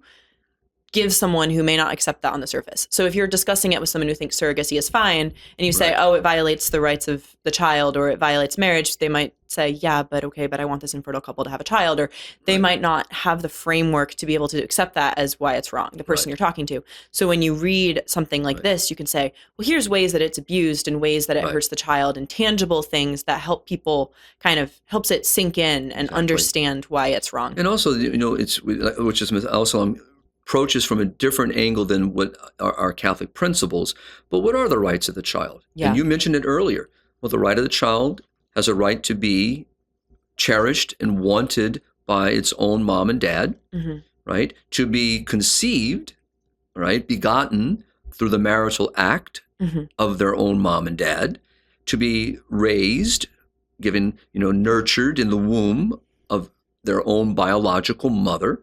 give someone who may not accept that on the surface. So if you're discussing it with someone who thinks surrogacy is fine, and you say, it violates the rights of the child, or it violates marriage, they might say, but I want this infertile couple to have a child, or they might not have the framework to be able to accept that as why it's wrong, the person you're talking to. So when you read something like this, you can say, well, here's ways that it's abused and ways that it hurts the child, and tangible things that help people, kind of helps it sink in and understand why it's wrong. And also, which is Ms. Alsalem approaches from a different angle than what our Catholic principles, but what are the rights of the child? And you mentioned it earlier. Well, the right of the child has a right to be cherished and wanted by its own mom and dad, right? To be conceived, right? Begotten through the marital act of their own mom and dad, to be raised, given, nurtured in the womb of their own biological mother,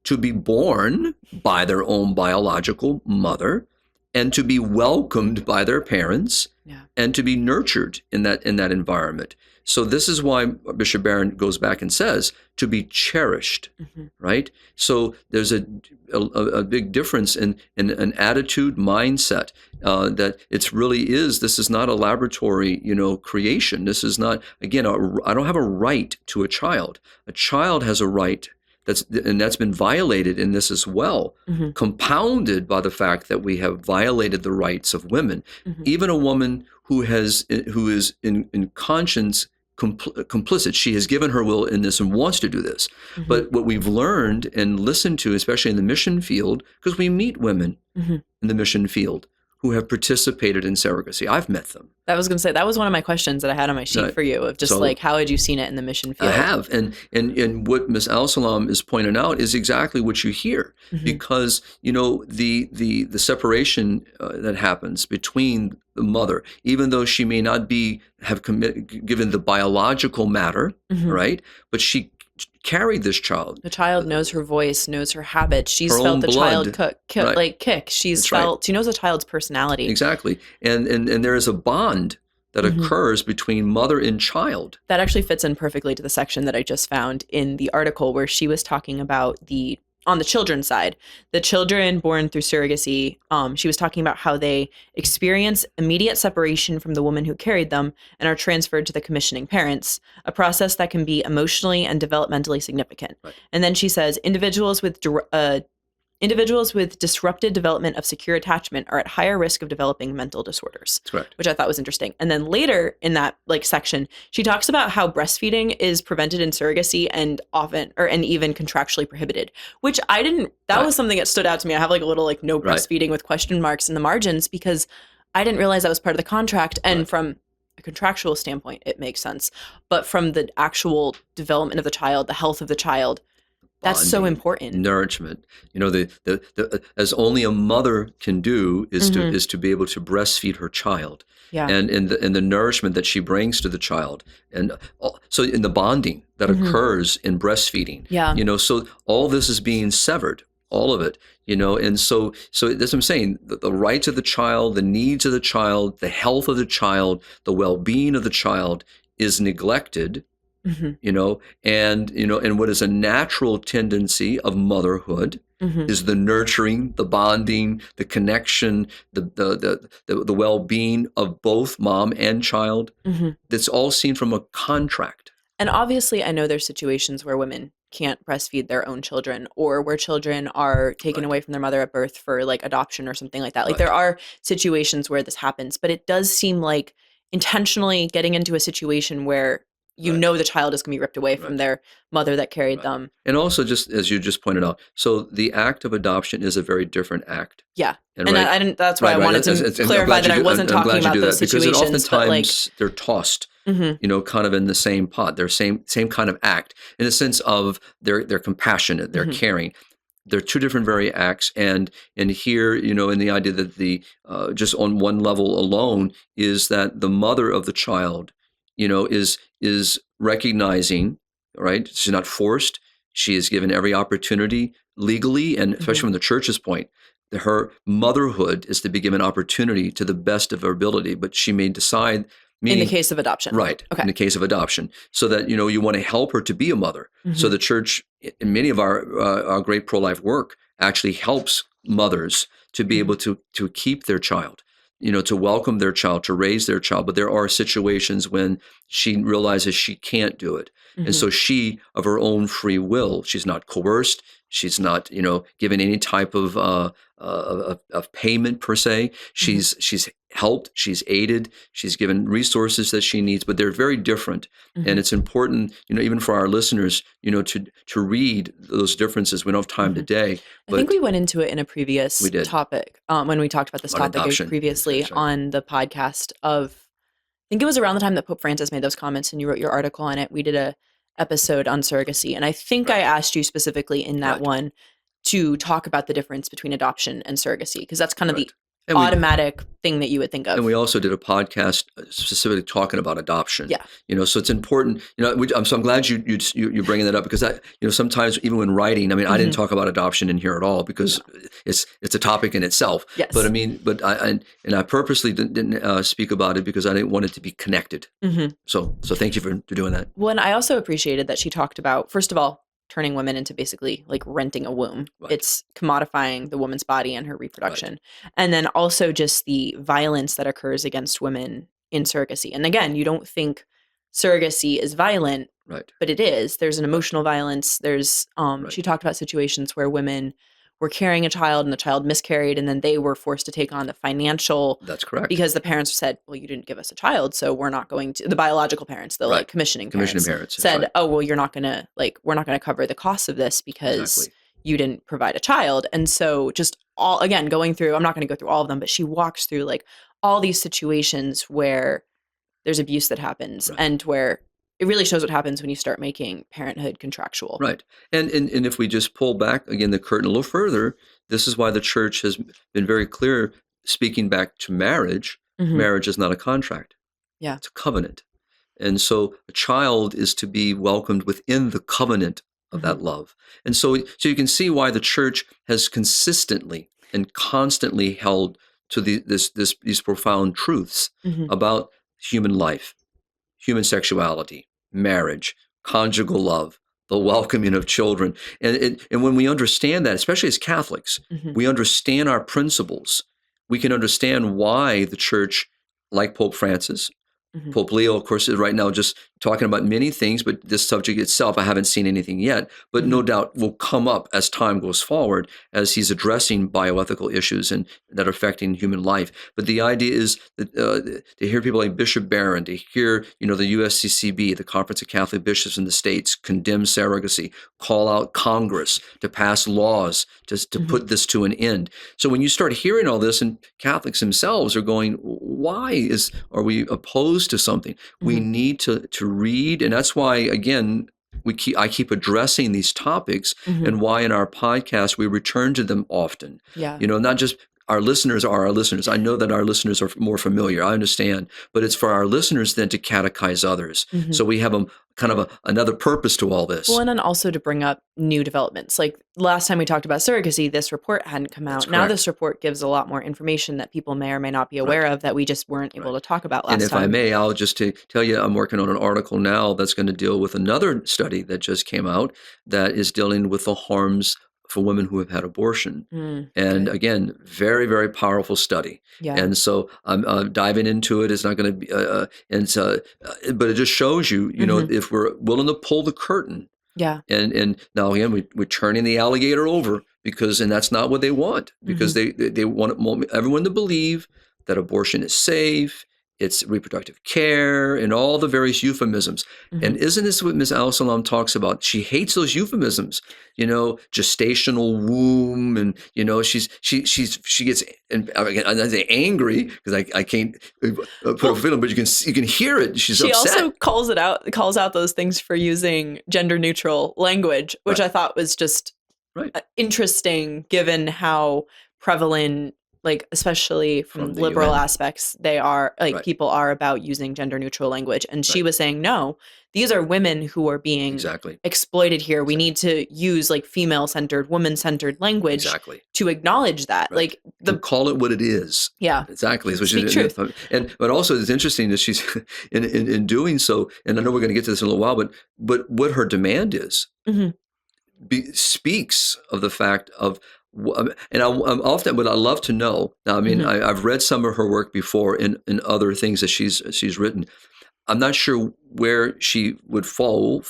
to be born by their own biological mother, and to be welcomed by their parents, and to be nurtured in that environment. So this is why Bishop Barron goes back and says to be cherished, right? So there's a big difference in an attitude, mindset, that it's really is. This is not a laboratory, creation. This is not, again, I don't have a right to a child. A child has a right. That's been violated in this as well, compounded by the fact that we have violated the rights of women. Even a woman who is in conscience complicit, she has given her will in this and wants to do this. But what we've learned and listened to, especially in the mission field, because we meet women in the mission field who have participated in surrogacy. I've met them. I was going to say, that was one of my questions that I had on my sheet for you, of just how had you seen it in the mission field? I have. And what Ms. Alsalem is pointing out is exactly what you hear, because, the separation that happens between the mother, even though she may not have given the biological matter, right? But she carried this child. The child knows her voice, knows her habits. She's Her felt own the blood. child Right. kick. She's That's right. felt, she knows the child's personality. Exactly. And there is a bond that occurs between mother and child. That actually fits in perfectly to the section that I just found in the article where she was talking about on the children's side, the children born through surrogacy. She was talking about how they experience immediate separation from the woman who carried them and are transferred to the commissioning parents, a process that can be emotionally and developmentally significant. Right. And then she says individuals with disrupted development of secure attachment are at higher risk of developing mental disorders. That's correct. Which I thought was interesting. And then later in that section, she talks about how breastfeeding is prevented in surrogacy and even contractually prohibited, which that was something that stood out to me. I have a little no breastfeeding with question marks in the margins because I didn't realize that was part of the contract. And from a contractual standpoint, it makes sense. But from the actual development of the child, the health of the child, that's so important. Nourishment. The as only a mother can do is to be able to breastfeed her child. Yeah. And the nourishment that she brings to the child. And so in the bonding that occurs in breastfeeding. Yeah. So all this is being severed, all of it, and so that's what I'm saying. The rights of the child, the needs of the child, the health of the child, the well-being of the child is neglected. And what is a natural tendency of motherhood is the nurturing, the bonding, the connection, the well-being of both mom and child. That's all seen from a contract. And obviously, I know there's situations where women can't breastfeed their own children or where children are taken away from their mother at birth for adoption or something like that. There are situations where this happens, but it does seem like intentionally getting into a situation where the child is going to be ripped away from their mother that carried them. And also, just as you just pointed out, so the act of adoption is a very different act. Yeah. And I didn't. That's why I wanted to clarify that I wasn't talking about those situations. Because oftentimes they're tossed, kind of in the same pot. They're same kind of act in the sense of they're compassionate, they're caring. They're two different very acts, and here, in the idea that the just on one level alone is that the mother of the child, is recognizing, right? She's not forced. She is given every opportunity legally, and especially from the church's point, her motherhood is to be given opportunity to the best of her ability, but she may decide. In the case of adoption. Right. Okay. In the case of adoption. So that, you want to help her to be a mother. So the church, in many of our great pro-life work, actually helps mothers to be able to keep their child, to welcome their child, to raise their child. But there are situations when she realizes she can't do it. And so she, of her own free will, she's not coerced. She's not, given any type of payment per se. She's helped. She's aided. She's given resources that she needs. But they're very different, and it's important, even for our listeners, to read those differences. We don't have time today. But I think we went into it in a previous topic when we talked about this topic previously on the podcast. I think it was around the time that Pope Francis made those comments, and you wrote your article on it. We did a episode on surrogacy, and I think I asked you specifically in that one to talk about the difference between adoption and surrogacy, because that's kind of the automatic thing that you would think of. And we also did a podcast specifically talking about adoption. Yeah. So it's important. So I'm glad you're bringing that up, because sometimes even when writing, I didn't talk about adoption in here at all because it's a topic in itself. Yes. But I purposely didn't speak about it because I didn't want it to be connected. So thank you for doing that. Well, and I also appreciated that she talked about, first of all, turning women into basically renting a womb. Right. It's commodifying the woman's body and her reproduction. Right. And then also just the violence that occurs against women in surrogacy. And again, you don't think surrogacy is violent, but it is. There's an emotional violence. There's, she talked about situations where women were carrying a child and the child miscarried, and then they were forced to take on the financial. That's correct. Because the parents said, well, you didn't give us a child, so we're not going to, the biological parents, the commissioning parents said, oh, well, you're not going to, we're not going to cover the cost of this because you didn't provide a child. And so just going through, I'm not going to go through all of them, but she walks through all these situations where there's abuse that happens and where it really shows what happens when you start making parenthood contractual. Right. And if we just pull back again the curtain a little further, this is why the church has been very clear, speaking back to marriage. Marriage is not a contract. Yeah. It's a covenant. And so a child is to be welcomed within the covenant of that love. And so you can see why the church has consistently and constantly held to these profound truths about human life, human sexuality, marriage, conjugal love, the welcoming of children. And when we understand that, especially as Catholics, we understand our principles. We can understand why the church, like Pope Francis, Pope Leo, of course, is right now just talking about many things, but this subject itself, I haven't seen anything yet, but no doubt will come up as time goes forward as he's addressing bioethical issues and that are affecting human life. But the idea is that to hear people like Bishop Barron, to hear, the USCCB, the Conference of Catholic Bishops in the States, condemn surrogacy, call out Congress to pass laws to put this to an end. So when you start hearing all this, and Catholics themselves are going, why are we opposed to something? We need to read, and that's why, again, I keep addressing these topics, and why in our podcast we return to them often. Yeah. Not just our listeners are our listeners. I know that our listeners are more familiar. I understand, but it's for our listeners then to catechize others. So we have another purpose to all this. Well, and then also to bring up new developments. Like last time we talked about surrogacy, this report hadn't come out. Now this report gives a lot more information that people may or may not be aware of that we just weren't able to talk about last time. And if I may, I'll just tell you, I'm working on an article now that's going to deal with another study that just came out that is dealing with the harms for women who have had abortion. And again, very, very powerful study. Yeah. And so I'm diving into it. It's not going to be, but it just shows you, if we're willing to pull the curtain. Yeah. And now again, we're turning the alligator over and that's not what they want, because they want everyone to believe that abortion is safe, it's reproductive care, and all the various euphemisms. And isn't this what Ms. Alsalem talks about? She hates those euphemisms, gestational womb, and she gets, and I say angry because I can't put a feeling, but you can hear it. She's upset. She also calls out those things for using gender neutral language, which I thought was just interesting, given how prevalent, like especially from liberal aspects, they are people are about using gender neutral language. And she was saying, no, these are women who are being exploited here. We need to use like female centered, woman centered language to acknowledge that. Like to call it what it is. Yeah. Exactly. So Speak truth. But also it's interesting that she's in doing so, and I know we're going to get to this in a little while, but what her demand is speaks of the fact of, and I'm often, but I love to know. Now, I mean, I've read some of her work before in other things that she's written. I'm not sure where she would fall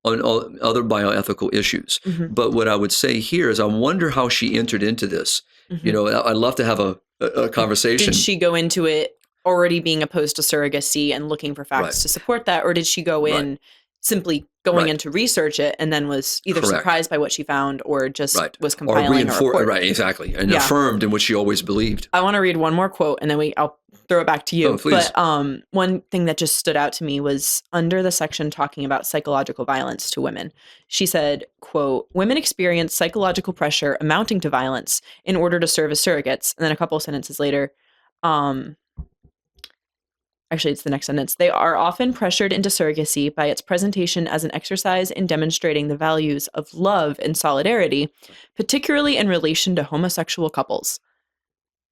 on other bioethical issues. But what I would say here is I wonder how she entered into this. I'd love to have a conversation. Did she go into it already being opposed to surrogacy and looking for facts to support that? Or did she go in simply going in to research it and then was either surprised by what she found or just was compiling a report? Right, exactly. And affirmed in what she always believed. I want to read one more quote and then I'll throw it back to you. Oh, please. But one thing that just stood out to me was under the section talking about psychological violence to women. She said, quote, "Women experience psychological pressure amounting to violence in order to serve as surrogates." And then a couple of sentences later, actually, it's the next sentence. "They are often pressured into surrogacy by its presentation as an exercise in demonstrating the values of love and solidarity, particularly in relation to homosexual couples."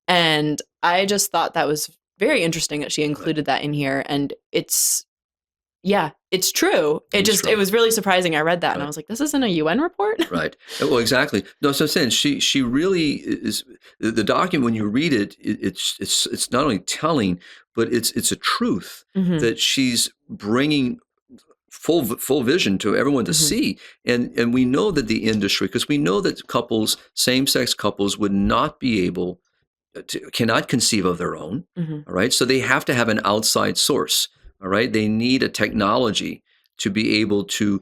And I just thought that was very interesting that she included that in here. And it's true. It was really surprising. I read that and I was like, this isn't a UN report? Right. Well, exactly. No, so I'm saying she really is, the document, when you read it, it's not only telling, but it's a truth that she's bringing full vision to everyone to see. And we know that the industry, because we know that same-sex couples would not be able cannot conceive of their own. All right. So they have to have an outside source. All right. They need a technology to be able to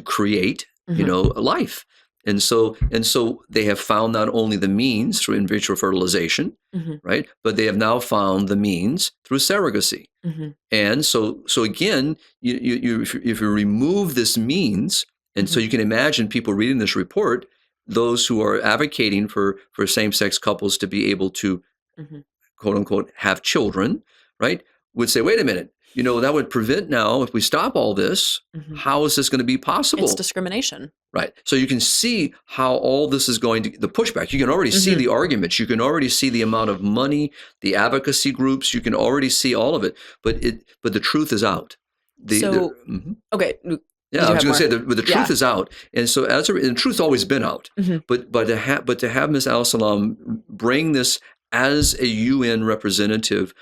create, a life. And so they have found not only the means through in vitro fertilization, right, but they have now found the means through surrogacy. And so again, if you remove this means, and so you can imagine people reading this report, those who are advocating for same-sex couples to be able to, quote unquote, have children, right, would say, wait a minute, that would prevent now, if we stop all this, how is this going to be possible? It's discrimination. Right. So you can see how all this is going to, the pushback. You can already see the arguments. You can already see the amount of money, the advocacy groups. You can already see all of it. But the truth is out. Okay. Yeah, I was going to say the truth is out, and so and the truth's always been out. But to have Ms. Alsalem bring this as a UN representative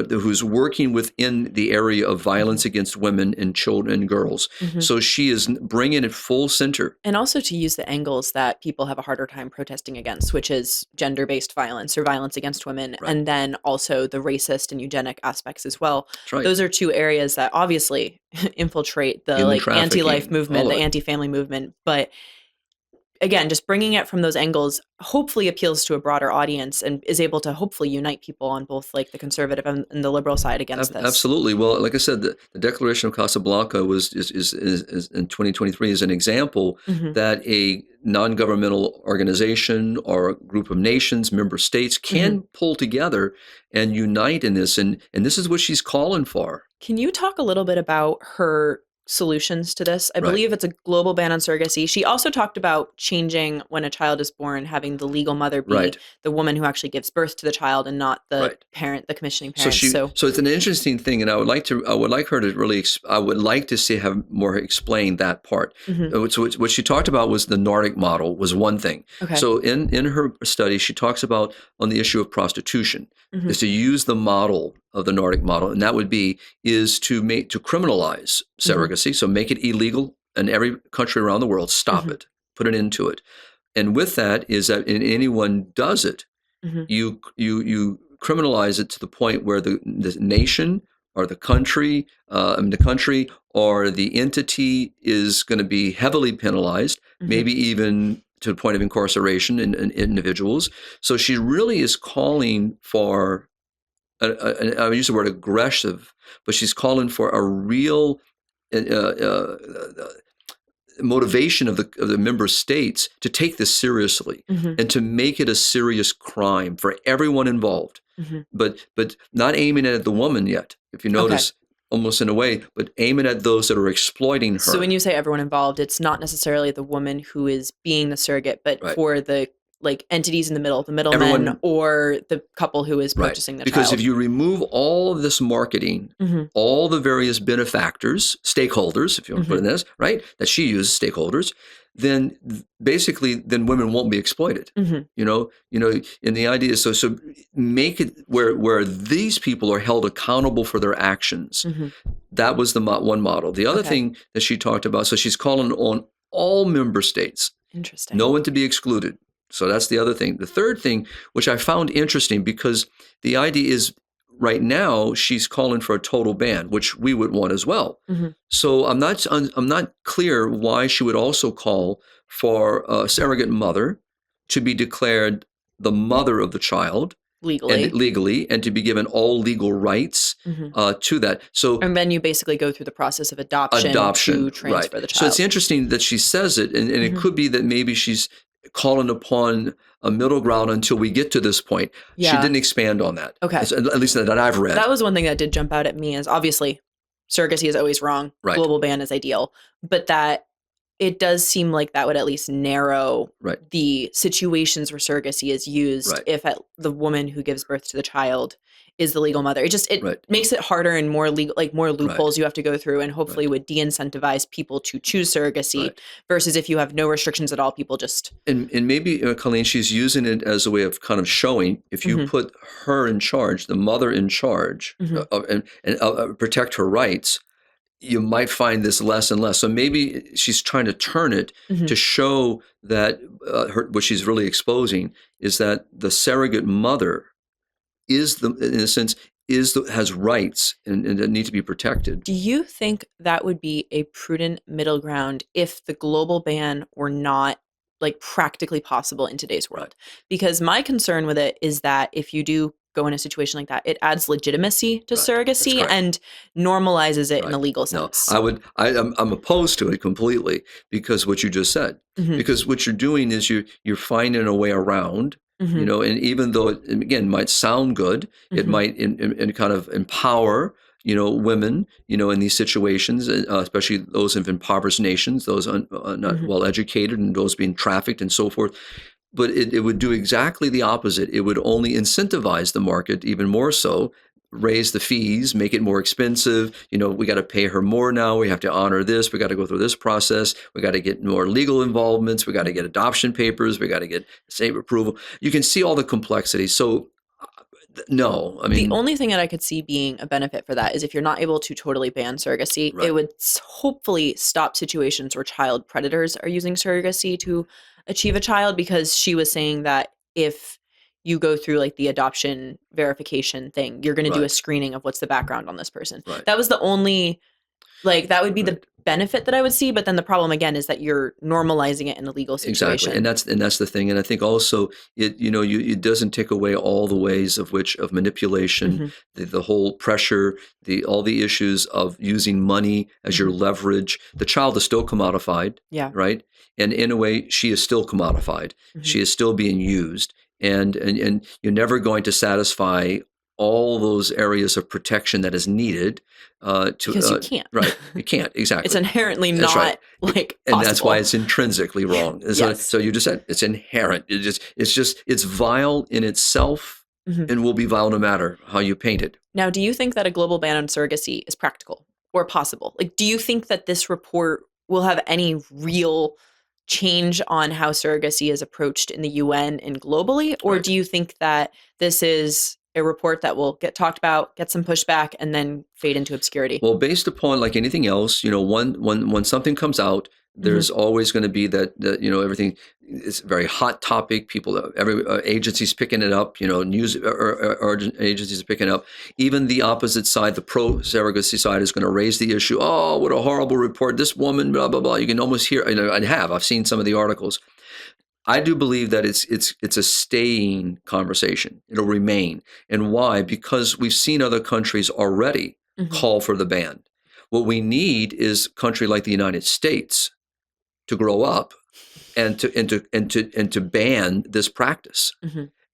who's working within the area of violence against women and children and girls, so she is bringing it full center, and also to use the angles that people have a harder time protesting against, which is gender-based violence or violence against women, and then also the racist and eugenic aspects as well. Right. Those are two areas that obviously infiltrate the anti-life movement, the anti-family movement, but again, just bringing it from those angles hopefully appeals to a broader audience and is able to hopefully unite people on both like the conservative and the liberal side against this. Absolutely. Well, like I said, the Declaration of Casablanca is in 2023 is an example that a non-governmental organization or a group of nations, member states can pull together and unite in this. And this is what she's calling for. Can you talk a little bit about her solutions to this? I believe it's a global ban on surrogacy. She also talked about changing when a child is born, having the legal mother be the woman who actually gives birth to the child and not the parent, the commissioning parent. So it's an interesting thing, and I would like her to really. I would like to see have more explain that part. So what she talked about was the Nordic model was one thing. Okay. So in her study, she talks about on the issue of prostitution is to use the model of the Nordic model, and that would is to criminalize surrogacy, so make it illegal in every country around the world, stop it, put an end to it. And with that is that if anyone does it, you criminalize it to the point where the nation or the country or the entity is going to be heavily penalized, maybe even to the point of incarceration in individuals. So she really is calling for, I use the word aggressive, but she's calling for a real motivation of the member states to take this seriously and to make it a serious crime for everyone involved, but not aiming at the woman yet, if you notice. Almost in a way, but aiming at those that are exploiting her. So when you say everyone involved, it's not necessarily the woman who is being the surrogate, but for the entities in the middle, the middlemen or the couple who is purchasing the child. Because if you remove all of this marketing, all the various benefactors, stakeholders, if you want to put it in this, that she uses, stakeholders, then basically women won't be exploited. And the idea is so make it where these people are held accountable for their actions. That was the one model. The other thing that she talked about, so she's calling on all member states. Interesting. No one to be excluded. So that's the other thing. The third thing, which I found interesting, because the idea is right now she's calling for a total ban, which we would want as well. So I'm not clear why she would also call for a surrogate mother to be declared the mother of the child legally, and to be given all legal rights to that. So, and then you basically go through the process of adoption to transfer the child. So it's interesting that she says it, and it could be that maybe she's calling upon a middle ground until we get to this point. She didn't expand on that. Okay. At least that I've read. That was one thing that did jump out at me, is obviously surrogacy is always wrong. Global ban is ideal. But that it does seem like that would at least narrow the situations where surrogacy is used if the woman who gives birth to the child is the legal mother. It makes it harder and more legal, more loopholes you have to go through, and hopefully would de-incentivize people to choose surrogacy versus if you have no restrictions at all, people just. And maybe, Colleen, she's using it as a way of kind of showing if you put her in charge, the mother in charge, and protect her rights, you might find this less and less. So maybe she's trying to turn it to show that what she's really exposing is that the surrogate mother is in a sense has rights and that need to be protected. Do you think that would be a prudent middle ground if the global ban were not practically possible in today's world? Because my concern with it is that if you do go in a situation like that, it adds legitimacy to surrogacy and normalizes it in a legal sense. No, I'm opposed to it completely, because what you just said. Because what you're doing is you're finding a way around. And even though it, again, might sound good, it might kind of empower, women, in these situations, especially those of impoverished nations, those not well educated, and those being trafficked and so forth. But it would do exactly the opposite. It would only incentivize the market even more so, raise the fees, make it more expensive. We got to pay her more now. We have to honor this. We got to go through this process. We got to get more legal involvements. We got to get adoption papers. We got to get state approval. You can see all the complexity. So no, I mean, the only thing that I could see being a benefit for that is if you're not able to totally ban surrogacy, Right. it would hopefully stop situations where child predators are using surrogacy to achieve a child, because she was saying that if you go through like the adoption verification thing, you're going to do a Right. screening of what's the background on this person. Right. That was the only, that would be the Right. benefit that I would see. But then the problem again is that you're normalizing it in a legal situation. Exactly, and that's the thing. And I think also it doesn't take away all the ways of manipulation, the whole pressure, all the issues of using money as your leverage. The child is still commodified, Yeah. right? And in a way, she is still commodified. She is still being used, and you're never going to satisfy all those areas of protection that is needed because you can't. Right, you can't, exactly. It's inherently That's not right. like and that's possible. why it's intrinsically wrong. So you just said it's inherent. It's vile in itself, and will be vile no matter how you paint it. Now, do you think that a global ban on surrogacy is practical or possible? Like, do you think that this report will have any real change on how surrogacy is approached in the UN and globally? Or Right. do you think that this is a report that will get talked about, get some pushback, and then fade into obscurity? Well, based upon like anything else, when something comes out, there's always going to be that everything is a very hot topic. Every agency's picking it up. News or agencies are picking it up. Even the opposite side, the pro surrogacy side, is going to raise the issue. Oh, what a horrible report! This woman, blah blah blah. You can almost hear. I've seen some of the articles. I do believe that it's a staying conversation. It'll remain. And why? Because we've seen other countries already call for the ban. What we need is a country like the United States to grow up and to ban this practice,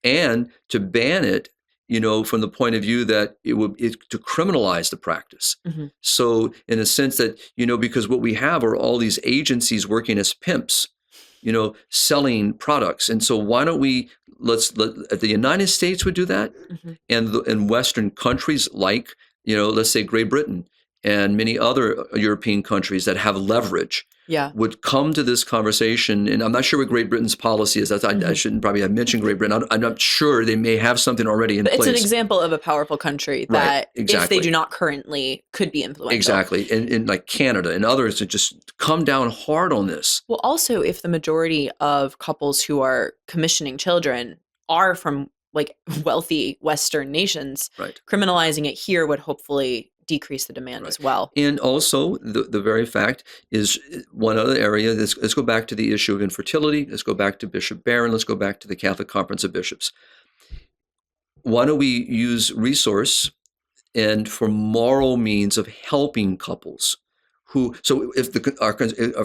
and to ban it, from the point of view that to criminalize the practice. So in a sense that, because what we have are all these agencies working as pimps, selling products. And so why don't we, if the United States would do that, and Western countries like, let's say Great Britain and many other European countries that have leverage, would come to this conversation. And I'm not sure what Great Britain's policy is. I shouldn't probably have mentioned Great Britain. I'm not sure. They may have something already in place. It's an example of a powerful country that, if they do not currently, could be influential. Exactly. And like Canada and others to just come down hard on this. Well, also, if the majority of couples who are commissioning children are from like wealthy Western nations, criminalizing it here would hopefully decrease the demand as well. And also the very fact is one other area. Let's go back to the issue of infertility. Let's go back to Bishop Barron. Let's go back to the Catholic Conference of Bishops. Why don't we use resource and for moral means of helping couples so if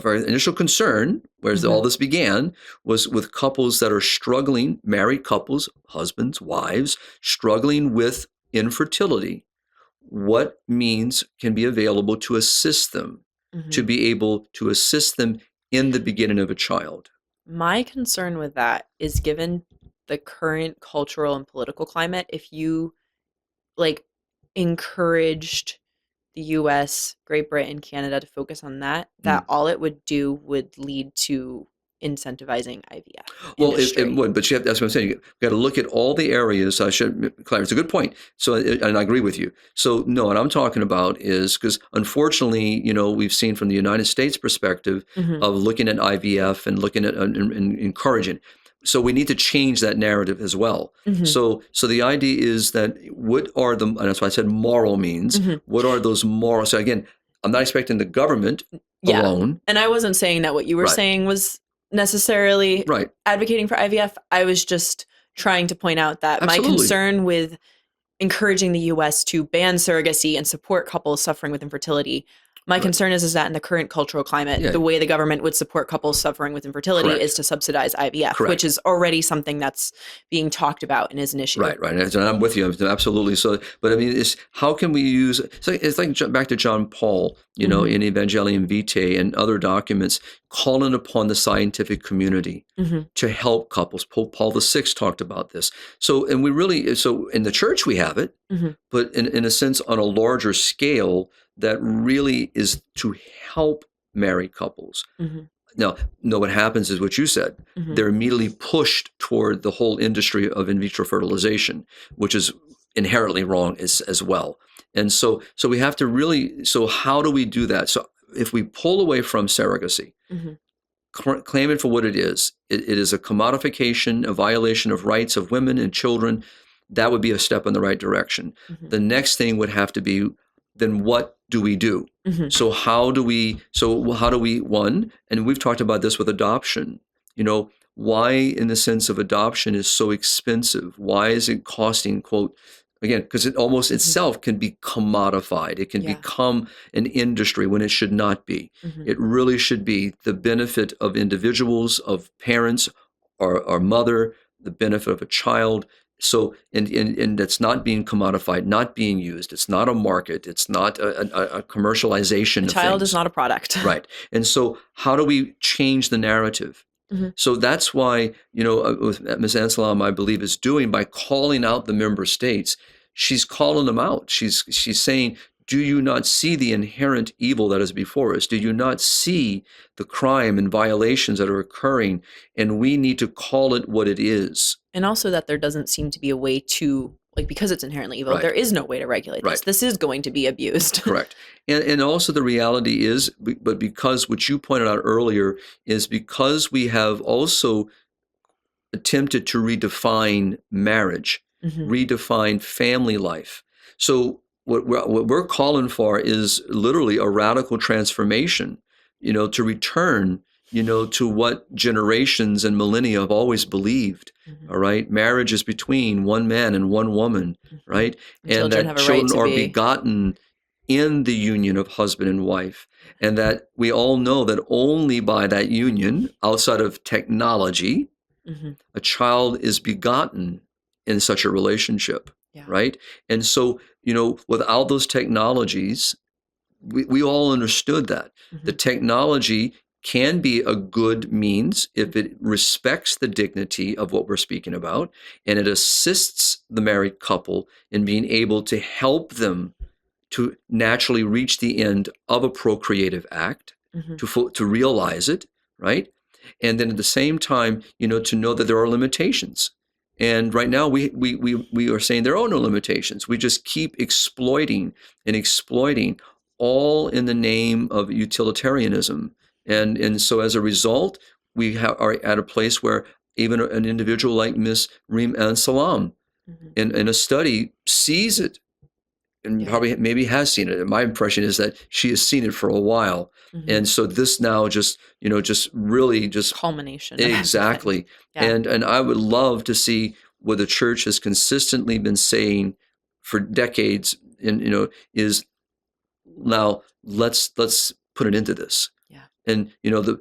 our initial concern, whereas all this began, was with couples that are struggling, married couples, husbands, wives, struggling with infertility, what means can be available to assist them, to be able to assist them in the beginning of a child? My concern with that is, given the current cultural and political climate, if you encouraged the US, Great Britain, Canada to focus on that all it would do would lead to incentivizing IVF. Well, it would, but that's what I'm saying. You've got to look at all the areas. I should clarify. It's a good point. So, and I agree with you. So, no, what I'm talking about is, because unfortunately, we've seen from the United States perspective of looking at IVF and looking at and encouraging. So we need to change that narrative as well. So the idea is that and that's why I said moral means. What are those moral? So again, I'm not expecting the government alone. And I wasn't saying that what you were saying was necessarily advocating for IVF. I was just trying to point out that my concern with encouraging the US to ban surrogacy and support couples suffering with infertility My concern is that in the current cultural climate, Yeah. the way the government would support couples suffering with infertility Correct. is to subsidize IVF, Correct. which is already something that's being talked about and is an issue. Right. And I'm with you. Absolutely. So, but I mean, how can we use, it's like back to John Paul, in Evangelium Vitae and other documents, calling upon the scientific community to help couples. Pope Paul VI talked about this. So, and so in the church we have it, but in a sense on a larger scale that really is to help married couples. Now, what happens is what you said. They're immediately pushed toward the whole industry of in vitro fertilization, which is inherently wrong as well. And so we have to so how do we do that? So if we pull away from surrogacy, claim it for what it is a commodification, a violation of rights of women and children, that would be a step in the right direction. The next thing would have to be, then what do we do? So how do we, one, and we've talked about this with adoption, why in the sense of adoption is so expensive? Why is it costing, quote, again, because it almost itself can be commodified. It can become an industry when it should not be. It really should be the benefit of individuals, of parents, or mother, the benefit of a child. So, and that's not being commodified, not being used. It's not a market. It's not a commercialization of things. Child is not a product. Right. And so how do we change the narrative? So that's why, what Ms. Alsalem, I believe, is doing by calling out the member states. She's calling them out. She's saying, do you not see the inherent evil that is before us? Do you not see the crime and violations that are occurring? And we need to call it what it is. And also that there doesn't seem to be a way to, because it's inherently evil, there is no way to regulate this. This is going to be abused. Correct. And also the reality is, but because what you pointed out earlier is because we have also attempted to redefine marriage, redefine family life. So what we're calling for is literally a radical transformation, to return, to what generations and millennia have always believed. All right. Marriage is between one man and one woman, right? And that children are begotten in the union of husband and wife. And that we all know that only by that union, outside of technology, a child is begotten in such a relationship, right? And so, without those technologies, we all understood that. The technology can be a good means if it respects the dignity of what we're speaking about, and it assists the married couple in being able to help them to naturally reach the end of a procreative act, to realize it, right? And then at the same time, to know that there are limitations. And right now we are saying there are no limitations. We just keep exploiting and exploiting, all in the name of utilitarianism. And so as a result, we are at a place where even an individual like Miss Reem Alsalem in a study sees it, and probably maybe has seen it. And my impression is that she has seen it for a while. And so this now just really culmination. Exactly. And I would love to see what the church has consistently been saying for decades, and is now let's put it into this. And, the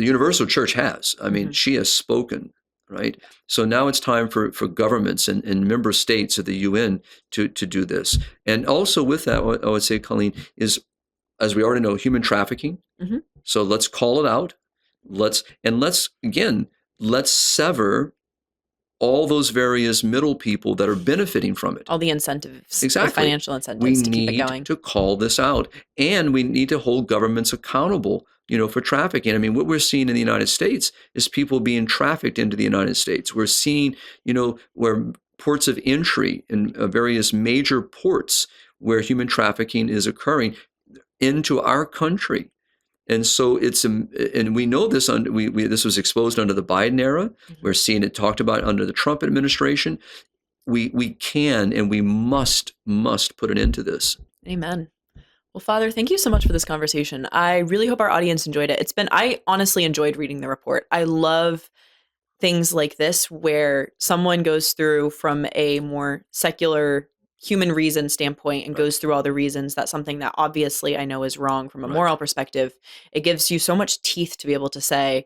universal church has. I mean, she has spoken, right? So now it's time for governments and member states of the UN to do this. And also with that, what I would say, Colleen, is, as we already know, human trafficking. So let's call it out. Let's sever all those various middle people that are benefiting from it. All the incentives, exactly, financial incentives to keep it going. We need to call this out, and we need to hold governments accountable, for trafficking. I mean, what we're seeing in the United States is people being trafficked into the United States. We're seeing, where ports of entry in various major ports where human trafficking is occurring into our country. And so and we know this, this was exposed under the Biden era. We're seeing it talked about under the Trump administration. We can and we must put an end to this. Amen. Well, Father, thank you so much for this conversation. I really hope our audience enjoyed it. I honestly enjoyed reading the report. I love things like this where someone goes through from a more secular human reason standpoint and goes through all the reasons that something that obviously I know is wrong from a moral perspective, it gives you so much teeth to be able to say,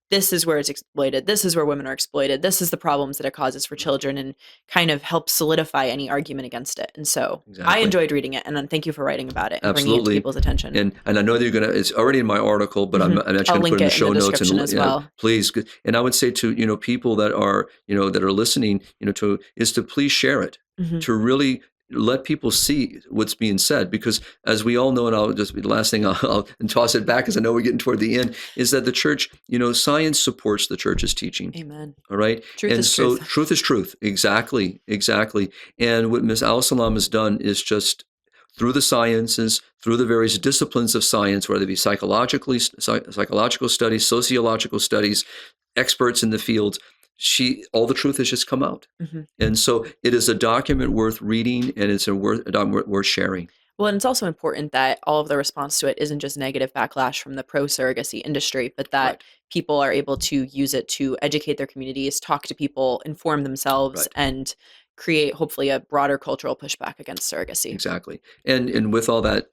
this is where it's exploited. This is where women are exploited. This is the problems that it causes for children, and kind of help solidify any argument against it. And so I enjoyed reading it, and then thank you for writing about it and bringing it to people's attention. And I know that it's already in my article, but I'm actually going to put it in the show notes and as well. Please. And I would say to, people that are, that are listening, to please share it, to really let people see what's being said, because as we all know, and I'll just be the last thing I'll toss it back, because I know we're getting toward the end, is that the church, science supports the church's teaching. Amen. All right. Truth is truth. Truth is truth. Exactly. And what Ms. Alsalem has done is just through the sciences, through the various disciplines of science, whether it be psychological studies, sociological studies, experts in the fields, all the truth has just come out. And so it is a document worth reading, and it's a document worth sharing. Well, and it's also important that all of the response to it isn't just negative backlash from the pro-surrogacy industry, but that people are able to use it to educate their communities, talk to people, inform themselves, and create hopefully a broader cultural pushback against surrogacy. Exactly. And with all that,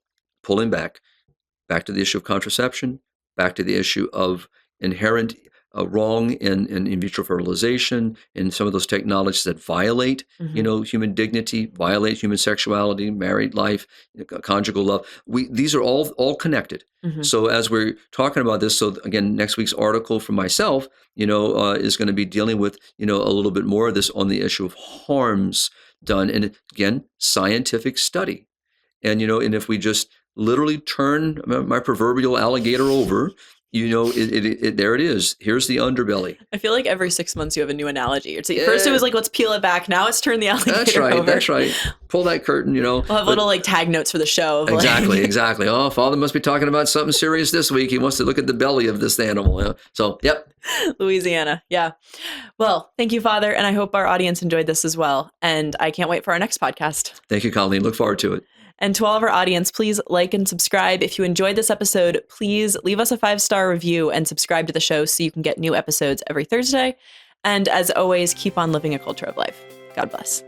pulling back to the issue of contraception, back to the issue of inherent wrong in vitro fertilization, and some of those technologies that violate, human dignity, violate human sexuality, married life, conjugal love. These are all connected. So as we're talking about this, so again, next week's article from myself, is going to be dealing with, a little bit more of this on the issue of harms done, and again, scientific study. And, and if we just literally turn my proverbial alligator over, there it is. Here's the underbelly. I feel like every 6 months you have a new analogy. First it was like, let's peel it back. Now it's turn the alligator over. That's right. Pull that curtain, We'll have little tag notes for the show. Exactly. Oh, Father must be talking about something serious this week. He wants to look at the belly of this animal. So, yep. Louisiana. Yeah. Well, thank you, Father. And I hope our audience enjoyed this as well. And I can't wait for our next podcast. Thank you, Colleen. Look forward to it. And to all of our audience, please like and subscribe. If you enjoyed this episode, please leave us a 5-star review and subscribe to the show so you can get new episodes every Thursday. And as always, keep on living a culture of life. God bless.